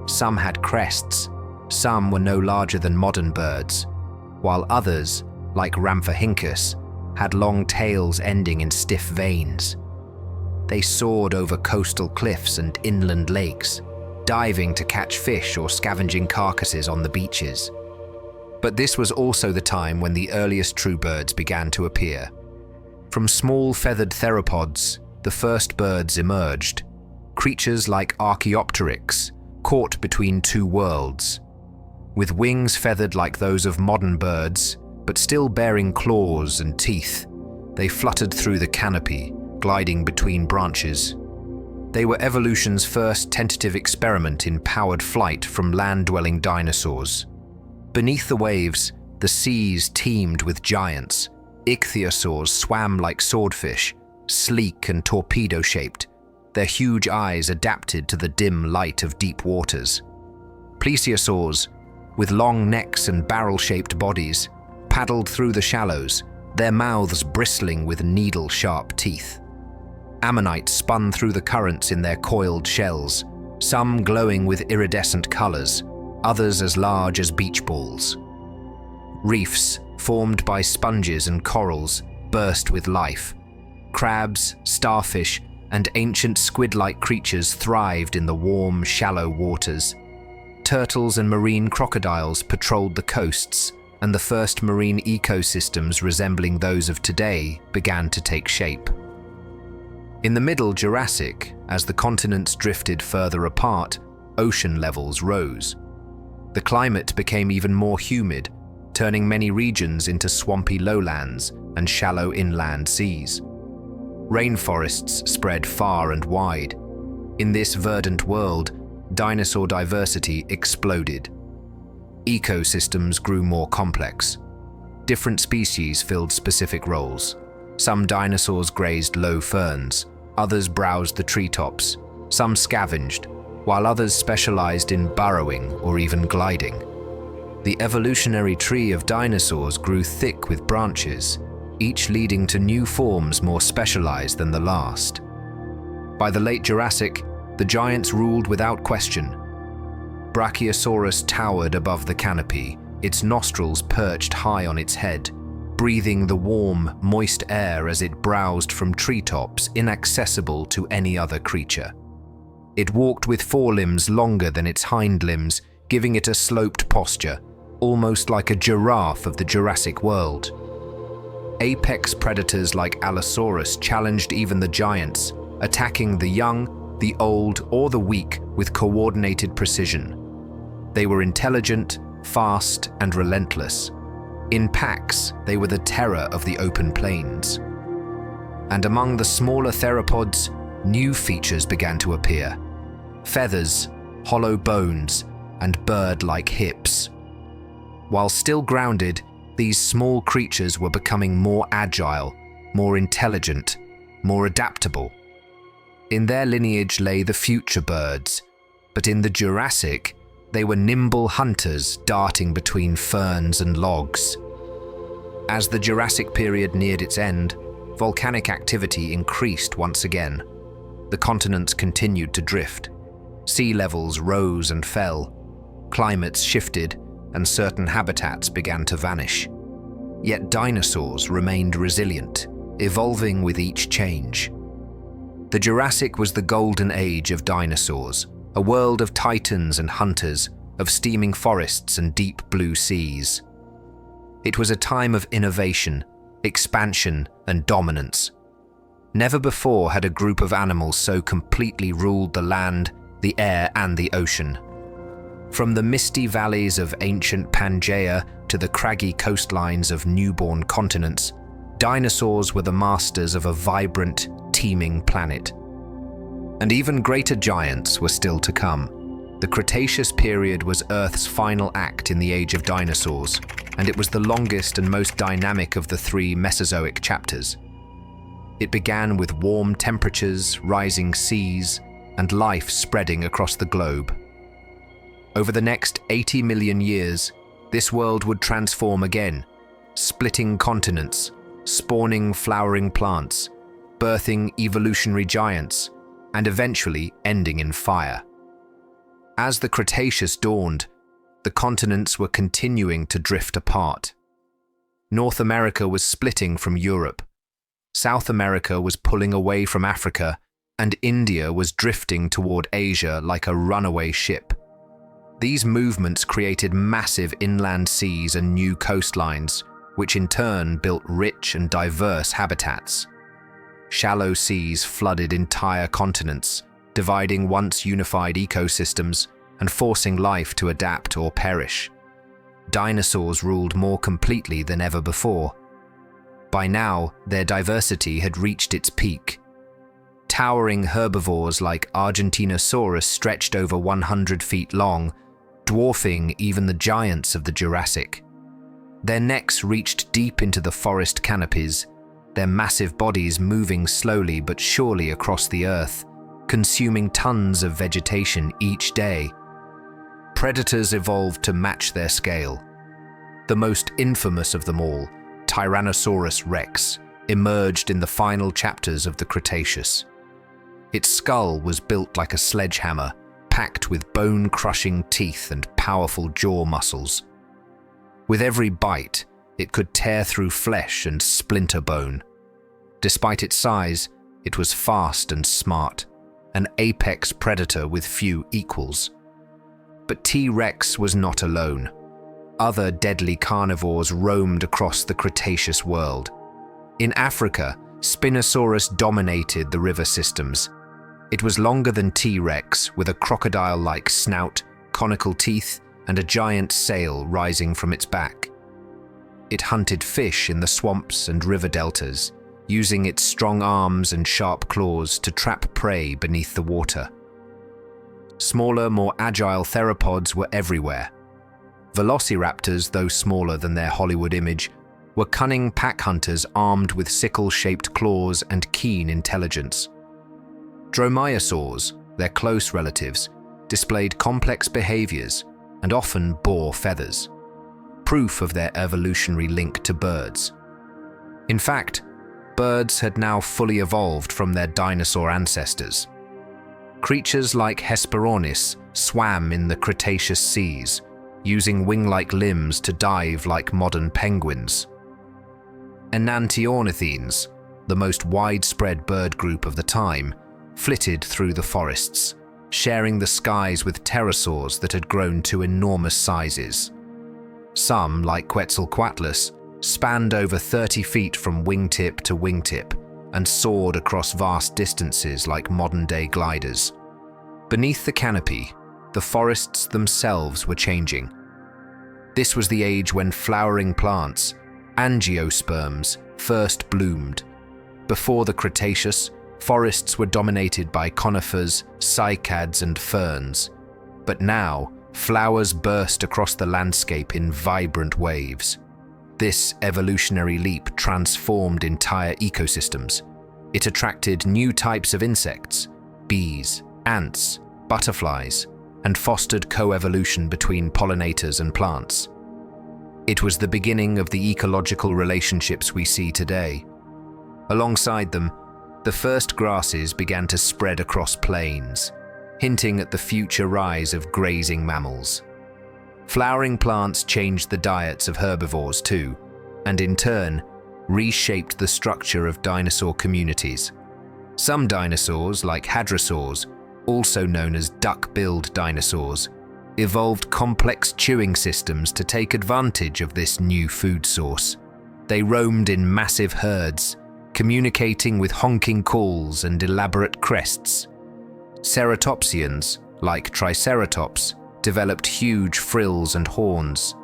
Some had crests, some were no larger than modern birds, while others, like Rhamphorhynchus, had long tails ending in stiff veins. They soared over coastal cliffs and inland lakes, diving to catch fish or scavenging carcasses on the beaches. But this was also the time when the earliest true birds began to appear. From small feathered theropods, the first birds emerged, creatures like Archaeopteryx, caught between two worlds. With wings feathered like those of modern birds, but still bearing claws and teeth, they fluttered through the canopy, gliding between branches. They were evolution's first tentative experiment in powered flight from land-dwelling dinosaurs. Beneath the waves, the seas teemed with giants. Ichthyosaurs swam like swordfish, sleek and torpedo-shaped, their huge eyes adapted to the dim light of deep waters. Plesiosaurs, with long necks and barrel-shaped bodies, paddled through the shallows, their mouths bristling with needle-sharp teeth. Ammonites spun through the currents in their coiled shells, some glowing with iridescent colors, others as large as beach balls. Reefs, formed by sponges and corals, burst with life. Crabs, starfish, and ancient squid-like creatures thrived in the warm, shallow waters. Turtles and marine crocodiles patrolled the coasts, and the first marine ecosystems resembling those of today began to take shape. In the Middle Jurassic, as the continents drifted further apart, ocean levels rose. The climate became even more humid, turning many regions into swampy lowlands and shallow inland seas. Rainforests spread far and wide. In this verdant world, dinosaur diversity exploded. Ecosystems grew more complex. Different species filled specific roles. Some dinosaurs grazed low ferns, others browsed the treetops, some scavenged, while others specialized in burrowing or even gliding. The evolutionary tree of dinosaurs grew thick with branches, each leading to new forms more specialized than the last. By the late Jurassic, the giants ruled without question. Brachiosaurus towered above the canopy, its nostrils perched high on its head, breathing the warm, moist air as it browsed from treetops inaccessible to any other creature. It walked with forelimbs longer than its hind limbs, giving it a sloped posture, almost like a giraffe of the Jurassic world. Apex predators like Allosaurus challenged even the giants, attacking the young, the old, or the weak with coordinated precision. They were intelligent, fast, and relentless. In packs, they were the terror of the open plains. And among the smaller theropods, new features began to appear. Feathers, hollow bones, and bird-like hips. While still grounded, these small creatures were becoming more agile, more intelligent, more adaptable. In their lineage lay the future birds, but in the Jurassic, they were nimble hunters darting between ferns and logs. As the Jurassic period neared its end, volcanic activity increased once again. The continents continued to drift. Sea levels rose and fell. Climates shifted, and certain habitats began to vanish. Yet dinosaurs remained resilient, evolving with each change. The Jurassic was the golden age of dinosaurs, a world of titans and hunters, of steaming forests and deep blue seas. It was a time of innovation, expansion, and dominance. Never before had a group of animals so completely ruled the land, the air, and the ocean. From the misty valleys of ancient Pangaea to the craggy coastlines of newborn continents, dinosaurs were the masters of a vibrant, teeming planet. And even greater giants were still to come. The Cretaceous period was Earth's final act in the age of dinosaurs, and it was the longest and most dynamic of the three Mesozoic chapters. It began with warm temperatures, rising seas, and life spreading across the globe. Over the next 80 million years, this world would transform again, splitting continents, spawning flowering plants, birthing evolutionary giants, and eventually ending in fire. As the Cretaceous dawned, the continents were continuing to drift apart. North America was splitting from Europe, South America was pulling away from Africa, and India was drifting toward Asia like a runaway ship. These movements created massive inland seas and new coastlines, which in turn built rich and diverse habitats. Shallow seas flooded entire continents, dividing once unified ecosystems and forcing life to adapt or perish. Dinosaurs ruled more completely than ever before. By now, their diversity had reached its peak. Towering herbivores like Argentinosaurus stretched over 100 feet long, dwarfing even the giants of the Jurassic. Their necks reached deep into the forest canopies, their massive bodies moving slowly but surely across the earth, consuming tons of vegetation each day. Predators evolved to match their scale. The most infamous of them all, Tyrannosaurus rex, emerged in the final chapters of the Cretaceous. Its skull was built like a sledgehammer, packed with bone-crushing teeth and powerful jaw muscles. With every bite, it could tear through flesh and splinter bone. Despite its size, it was fast and smart, an apex predator with few equals. But T-Rex was not alone. Other deadly carnivores roamed across the Cretaceous world. In Africa, Spinosaurus dominated the river systems. It was longer than T-Rex, with a crocodile-like snout, conical teeth, and a giant sail rising from its back. It hunted fish in the swamps and river deltas, using its strong arms and sharp claws to trap prey beneath the water. Smaller, more agile theropods were everywhere. Velociraptors, though smaller than their Hollywood image, were cunning pack hunters armed with sickle-shaped claws and keen intelligence. Dromaeosaurs, their close relatives, displayed complex behaviors and often bore feathers, proof of their evolutionary link to birds. In fact, birds had now fully evolved from their dinosaur ancestors. Creatures like Hesperornis swam in the Cretaceous seas, using wing-like limbs to dive like modern penguins. Enantiornithines, the most widespread bird group of the time, flitted through the forests, sharing the skies with pterosaurs that had grown to enormous sizes. Some, like Quetzalcoatlus, spanned over 30 feet from wingtip to wingtip and soared across vast distances like modern-day gliders. Beneath the canopy, the forests themselves were changing. This was the age when flowering plants, angiosperms, first bloomed. Before the Cretaceous, forests were dominated by conifers, cycads, and ferns. But now, flowers burst across the landscape in vibrant waves. This evolutionary leap transformed entire ecosystems. It attracted new types of insects, bees, ants, butterflies, and fostered coevolution between pollinators and plants. It was the beginning of the ecological relationships we see today. Alongside them, the first grasses began to spread across plains, hinting at the future rise of grazing mammals. Flowering plants changed the diets of herbivores too, and in turn, reshaped the structure of dinosaur communities. Some dinosaurs, like hadrosaurs, also known as duck-billed dinosaurs, evolved complex chewing systems to take advantage of this new food source. They roamed in massive herds, communicating with honking calls and elaborate crests. Ceratopsians, like Triceratops, developed huge frills and horns.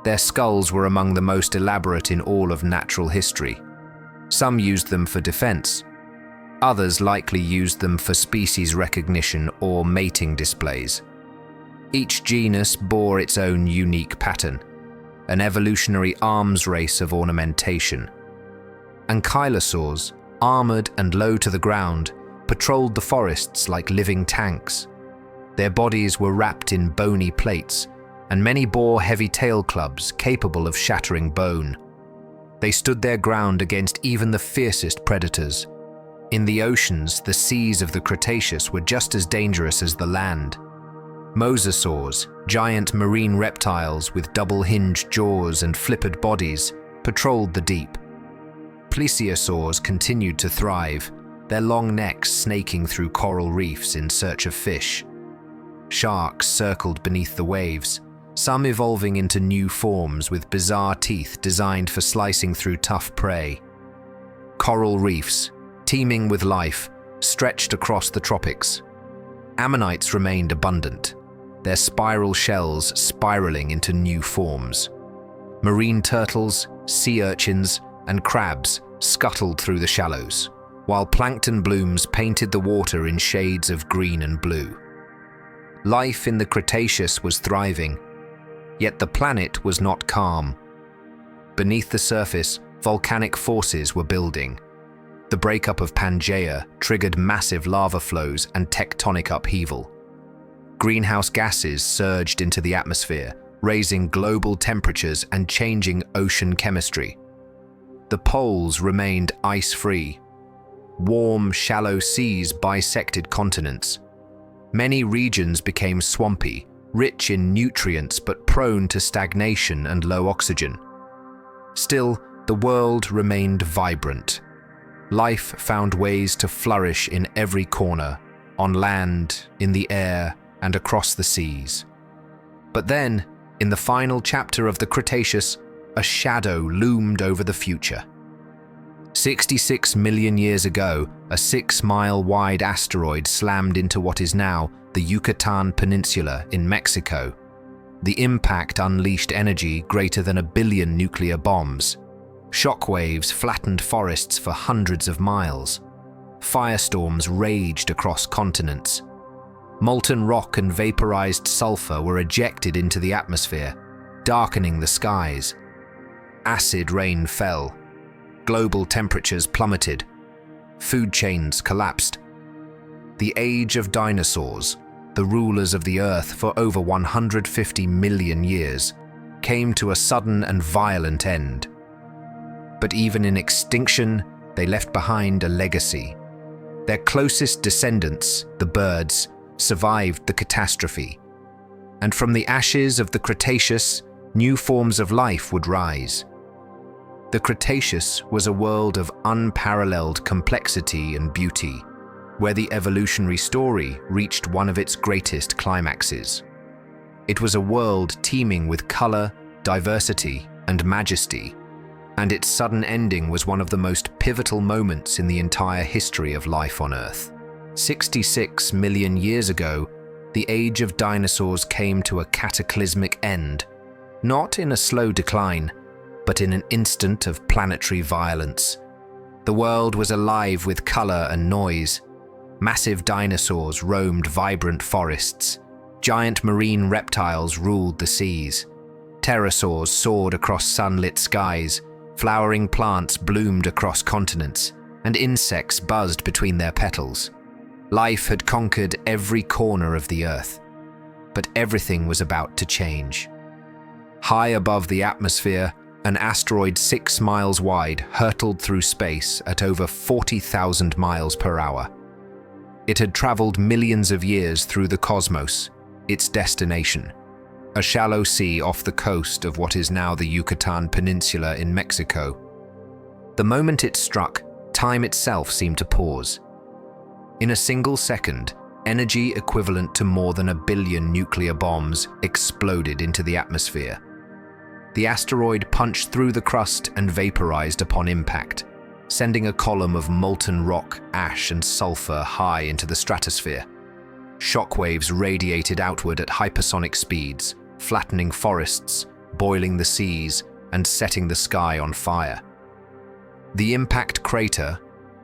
Their skulls were among the most elaborate in all of natural history. Some used them for defense. Others likely used them for species recognition or mating displays. Each genus bore its own unique pattern, an evolutionary arms race of ornamentation. Ankylosaurs, armored and low to the ground, patrolled the forests like living tanks. Their bodies were wrapped in bony plates, and many bore heavy tail clubs capable of shattering bone. They stood their ground against even the fiercest predators. In the oceans, the seas of the Cretaceous were just as dangerous as the land. Mosasaurs, giant marine reptiles with double-hinged jaws and flippered bodies, patrolled the deep. Plesiosaurs continued to thrive, their long necks snaking through coral reefs in search of fish. Sharks circled beneath the waves, some evolving into new forms with bizarre teeth designed for slicing through tough prey. Coral reefs, teeming with life, stretched across the tropics. Ammonites remained abundant, their spiral shells spiraling into new forms. Marine turtles, sea urchins, and crabs scuttled through the shallows, while plankton blooms painted the water in shades of green and blue. Life in the Cretaceous was thriving, yet the planet was not calm. Beneath the surface, volcanic forces were building. The breakup of Pangaea triggered massive lava flows and tectonic upheaval. Greenhouse gases surged into the atmosphere, raising global temperatures and changing ocean chemistry. The poles remained ice-free. Warm, shallow seas bisected continents. Many regions became swampy, rich in nutrients but prone to stagnation and low oxygen. Still, the world remained vibrant. Life found ways to flourish in every corner, on land, in the air, and across the seas. But then, in the final chapter of the Cretaceous, a shadow loomed over the future. 66 million years ago, a 6-mile-wide asteroid slammed into what is now the Yucatan Peninsula in Mexico. The impact unleashed energy greater than 1 billion nuclear bombs. Shockwaves flattened forests for hundreds of miles. Firestorms raged across continents. Molten rock and vaporized sulfur were ejected into the atmosphere, darkening the skies. Acid rain fell. Global temperatures plummeted. Food chains collapsed. The age of dinosaurs, the rulers of the Earth for over 150 million years, came to a sudden and violent end. But even in extinction, they left behind a legacy. Their closest descendants, the birds, survived the catastrophe. And from the ashes of the Cretaceous, new forms of life would rise. The Cretaceous was a world of unparalleled complexity and beauty, where the evolutionary story reached one of its greatest climaxes. It was a world teeming with color, diversity, and majesty, and its sudden ending was one of the most pivotal moments in the entire history of life on Earth. 66 million years ago, the age of dinosaurs came to a cataclysmic end, not in a slow decline, but in an instant of planetary violence. The world was alive with color and noise. Massive dinosaurs roamed vibrant forests. Giant marine reptiles ruled the seas. Pterosaurs soared across sunlit skies. Flowering plants bloomed across continents, and insects buzzed between their petals. Life had conquered every corner of the Earth, but everything was about to change. High above the atmosphere, an asteroid 6 miles wide hurtled through space at over 40,000 miles per hour. It had traveled millions of years through the cosmos, its destination, a shallow sea off the coast of what is now the Yucatan Peninsula in Mexico. The moment it struck, time itself seemed to pause. In a single second, energy equivalent to more than 1 billion nuclear bombs exploded into the atmosphere. The asteroid punched through the crust and vaporized upon impact, sending a column of molten rock, ash, and sulfur high into the stratosphere. Shockwaves radiated outward at hypersonic speeds, flattening forests, boiling the seas, and setting the sky on fire. The impact crater,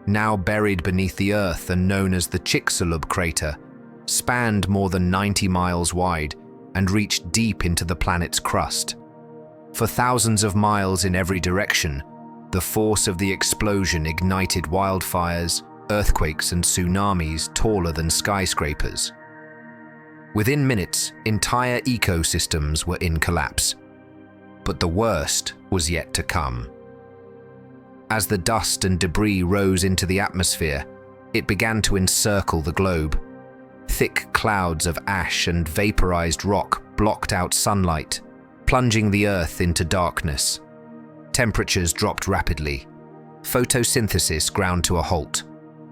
now buried beneath the Earth and known as the Chicxulub crater, spanned more than 90 miles wide and reached deep into the planet's crust. For thousands of miles in every direction, the force of the explosion ignited wildfires, earthquakes, and tsunamis taller than skyscrapers. Within minutes, entire ecosystems were in collapse. But the worst was yet to come. As the dust and debris rose into the atmosphere, it began to encircle the globe. Thick clouds of ash and vaporized rock blocked out sunlight, plunging the Earth into darkness. Temperatures dropped rapidly. Photosynthesis ground to a halt.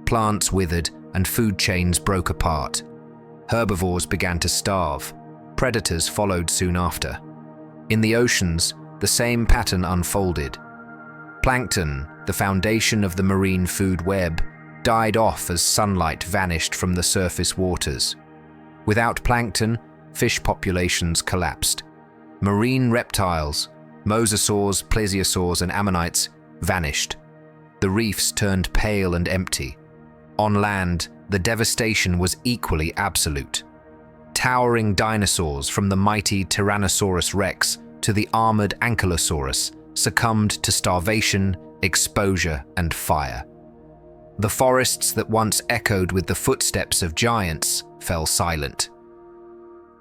Plants withered and food chains broke apart. Herbivores began to starve. Predators followed soon after. In the oceans, the same pattern unfolded. Plankton, the foundation of the marine food web, died off as sunlight vanished from the surface waters. Without plankton, fish populations collapsed. Marine reptiles, mosasaurs, plesiosaurs, and ammonites vanished. The reefs turned pale and empty. On land, the devastation was equally absolute. Towering dinosaurs from the mighty Tyrannosaurus rex to the armored Ankylosaurus succumbed to starvation, exposure, and fire. The forests that once echoed with the footsteps of giants fell silent.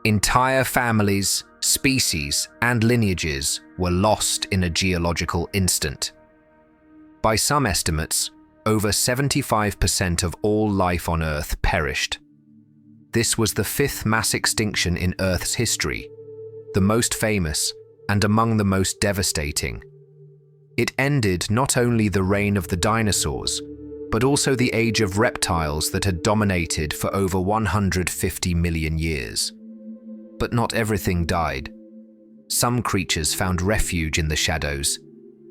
Entire families, species, and lineages were lost in a geological instant. By some estimates, over 75% of all life on Earth perished. This was the fifth mass extinction in Earth's history, the most famous and among the most devastating. It ended not only the reign of the dinosaurs, but also the age of reptiles that had dominated for over 150 million years. But not everything died. Some creatures found refuge in the shadows.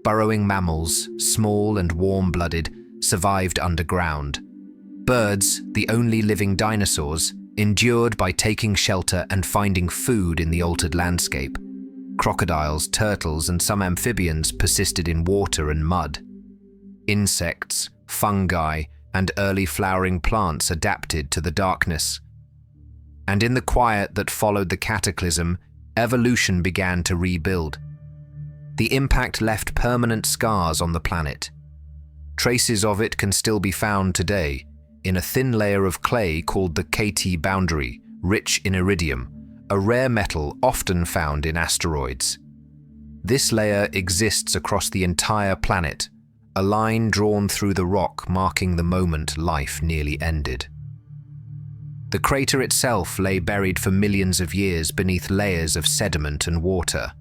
Burrowing mammals, small and warm-blooded, survived underground. Birds, the only living dinosaurs, endured by taking shelter and finding food in the altered landscape. Crocodiles, turtles, and some amphibians persisted in water and mud. Insects, fungi, and early flowering plants adapted to the darkness. And in the quiet that followed the cataclysm, evolution began to rebuild. The impact left permanent scars on the planet. Traces of it can still be found today in a thin layer of clay called the KT boundary, rich in iridium, a rare metal often found in asteroids. This layer exists across the entire planet, a line drawn through the rock marking the moment life nearly ended. The crater itself lay buried for millions of years beneath layers of sediment and water.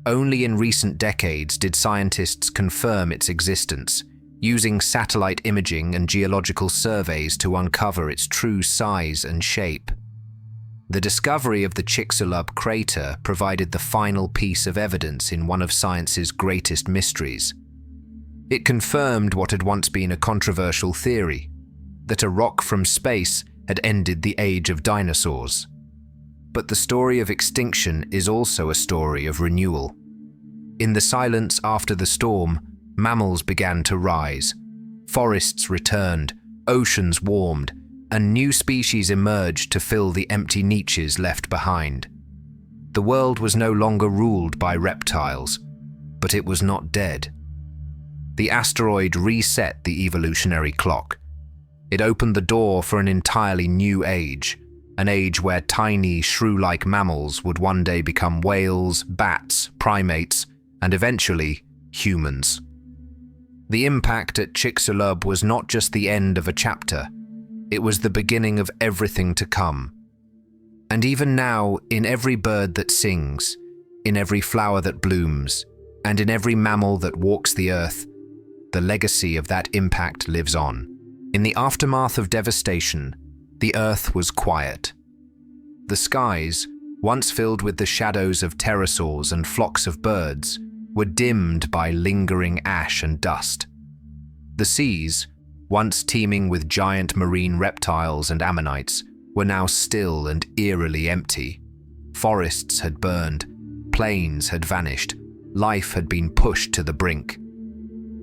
Only in recent decades did scientists confirm its existence, using satellite imaging and geological surveys to uncover its true size and shape. The discovery of the Chicxulub crater provided the final piece of evidence in one of science's greatest mysteries. It confirmed what had once been a controversial theory, that a rock from space had ended the age of dinosaurs. But the story of extinction is also a story of renewal. In the silence after the storm, mammals began to rise. Forests returned, oceans warmed, and new species emerged to fill the empty niches left behind. The world was no longer ruled by reptiles, but it was not dead. The asteroid reset the evolutionary clock. It opened the door for an entirely new age, an age where tiny, shrew-like mammals would one day become whales, bats, primates, and eventually humans. The impact at Chicxulub was not just the end of a chapter, it was the beginning of everything to come. And even now, in every bird that sings, in every flower that blooms, and in every mammal that walks the earth, the legacy of that impact lives on. In the aftermath of devastation, the earth was quiet. The skies, once filled with the shadows of pterosaurs and flocks of birds, were dimmed by lingering ash and dust. The seas, once teeming with giant marine reptiles and ammonites, were now still and eerily empty. Forests had burned, plains had vanished, life had been pushed to the brink.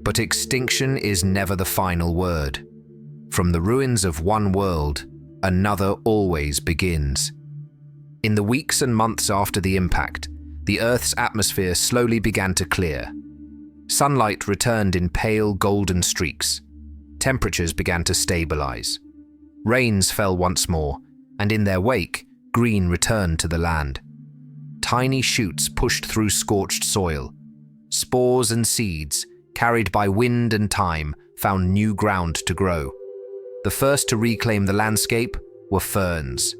But extinction is never the final word. From the ruins of one world, another always begins. In the weeks and months after the impact, the Earth's atmosphere slowly began to clear. Sunlight returned in pale golden streaks. Temperatures began to stabilize. Rains fell once more, and in their wake, green returned to the land. Tiny shoots pushed through scorched soil. Spores and seeds, carried by wind and time, found new ground to grow. The first to reclaim the landscape were ferns,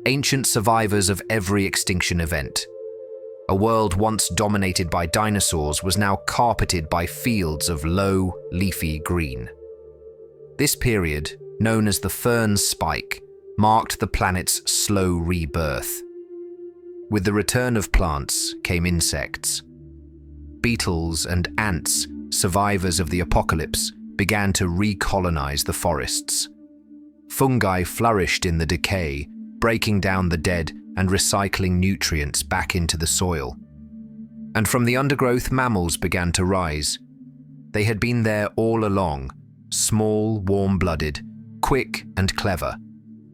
ancient survivors of every extinction event. A world once dominated by dinosaurs was now carpeted by fields of low, leafy green. This period, known as the fern spike, marked the planet's slow rebirth. With the return of plants came insects. Beetles and ants, survivors of the apocalypse, began to recolonize the forests. Fungi flourished in the decay, breaking down the dead and recycling nutrients back into the soil. And from the undergrowth, mammals began to rise. They had been there all along, small, warm-blooded, quick and clever.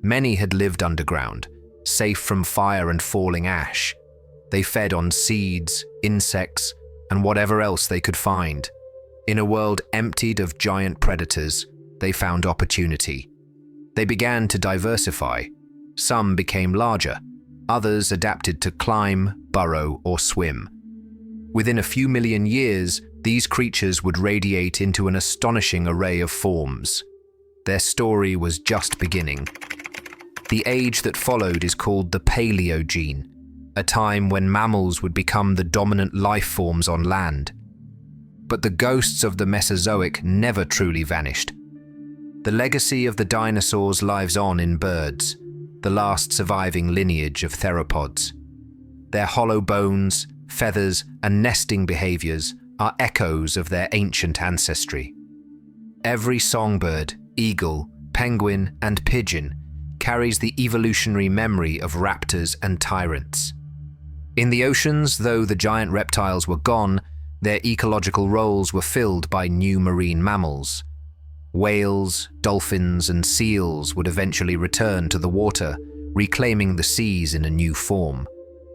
Many had lived underground, safe from fire and falling ash. They fed on seeds, insects, and whatever else they could find. In a world emptied of giant predators, they found opportunity. They began to diversify. Some became larger. Others adapted to climb, burrow, or swim. Within a few million years, these creatures would radiate into an astonishing array of forms. Their story was just beginning. The age that followed is called the Paleogene, a time when mammals would become the dominant life forms on land. But the ghosts of the Mesozoic never truly vanished. The legacy of the dinosaurs lives on in birds, the last surviving lineage of theropods. Their hollow bones, feathers, and nesting behaviors are echoes of their ancient ancestry. Every songbird, eagle, penguin, and pigeon carries the evolutionary memory of raptors and tyrants. In the oceans, though the giant reptiles were gone, their ecological roles were filled by new marine mammals. Whales, dolphins, and seals would eventually return to the water, reclaiming the seas in a new form.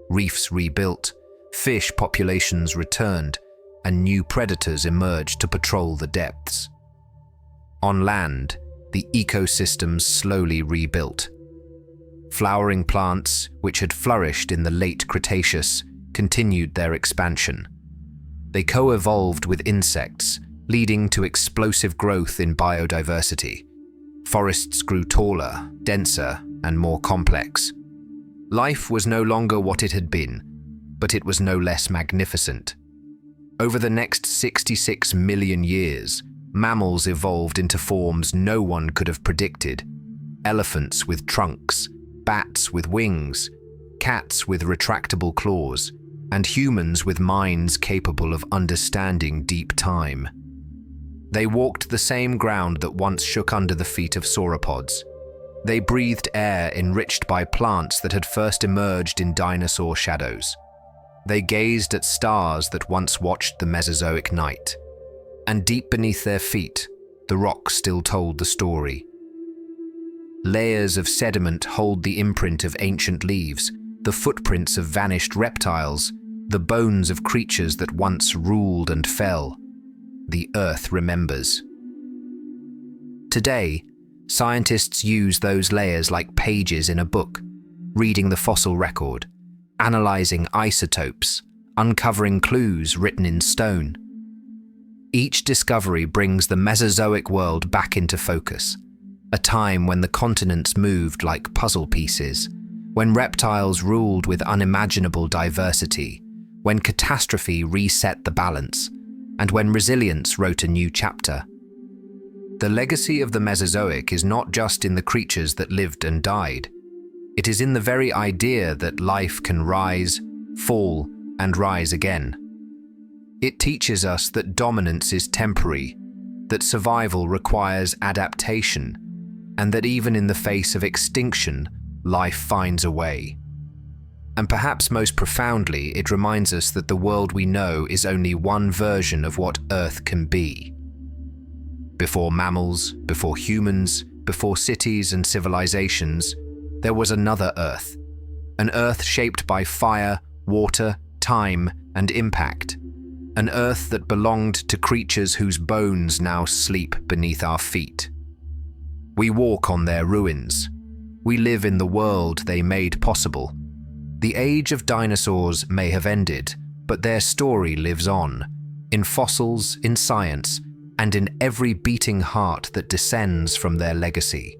Reefs rebuilt, fish populations returned, and new predators emerged to patrol the depths. On land, the ecosystems slowly rebuilt. Flowering plants, which had flourished in the late Cretaceous, continued their expansion. They co-evolved with insects, leading to explosive growth in biodiversity. Forests grew taller, denser, and more complex. Life was no longer what it had been, but it was no less magnificent. Over the next 66 million years, mammals evolved into forms no one could have predicted. Elephants with trunks, bats with wings, cats with retractable claws, and humans with minds capable of understanding deep time. They walked the same ground that once shook under the feet of sauropods. They breathed air enriched by plants that had first emerged in dinosaur shadows. They gazed at stars that once watched the Mesozoic night. And deep beneath their feet, the rock still told the story. Layers of sediment hold the imprint of ancient leaves, the footprints of vanished reptiles, the bones of creatures that once ruled and fell. The Earth remembers. Today, scientists use those layers like pages in a book, reading the fossil record, analyzing isotopes, uncovering clues written in stone. Each discovery brings the Mesozoic world back into focus, a time when the continents moved like puzzle pieces, when reptiles ruled with unimaginable diversity, when catastrophe reset the balance, and when resilience wrote a new chapter. The legacy of the Mesozoic is not just in the creatures that lived and died. It is in the very idea that life can rise, fall, and rise again. It teaches us that dominance is temporary, that survival requires adaptation, and that even in the face of extinction, life finds a way. And perhaps most profoundly, it reminds us that the world we know is only one version of what Earth can be. Before mammals, before humans, before cities and civilizations, there was another Earth. An Earth shaped by fire, water, time, and impact. An Earth that belonged to creatures whose bones now sleep beneath our feet. We walk on their ruins. We live in the world they made possible. The age of dinosaurs may have ended, but their story lives on, in fossils, in science, and in every beating heart that descends from their legacy.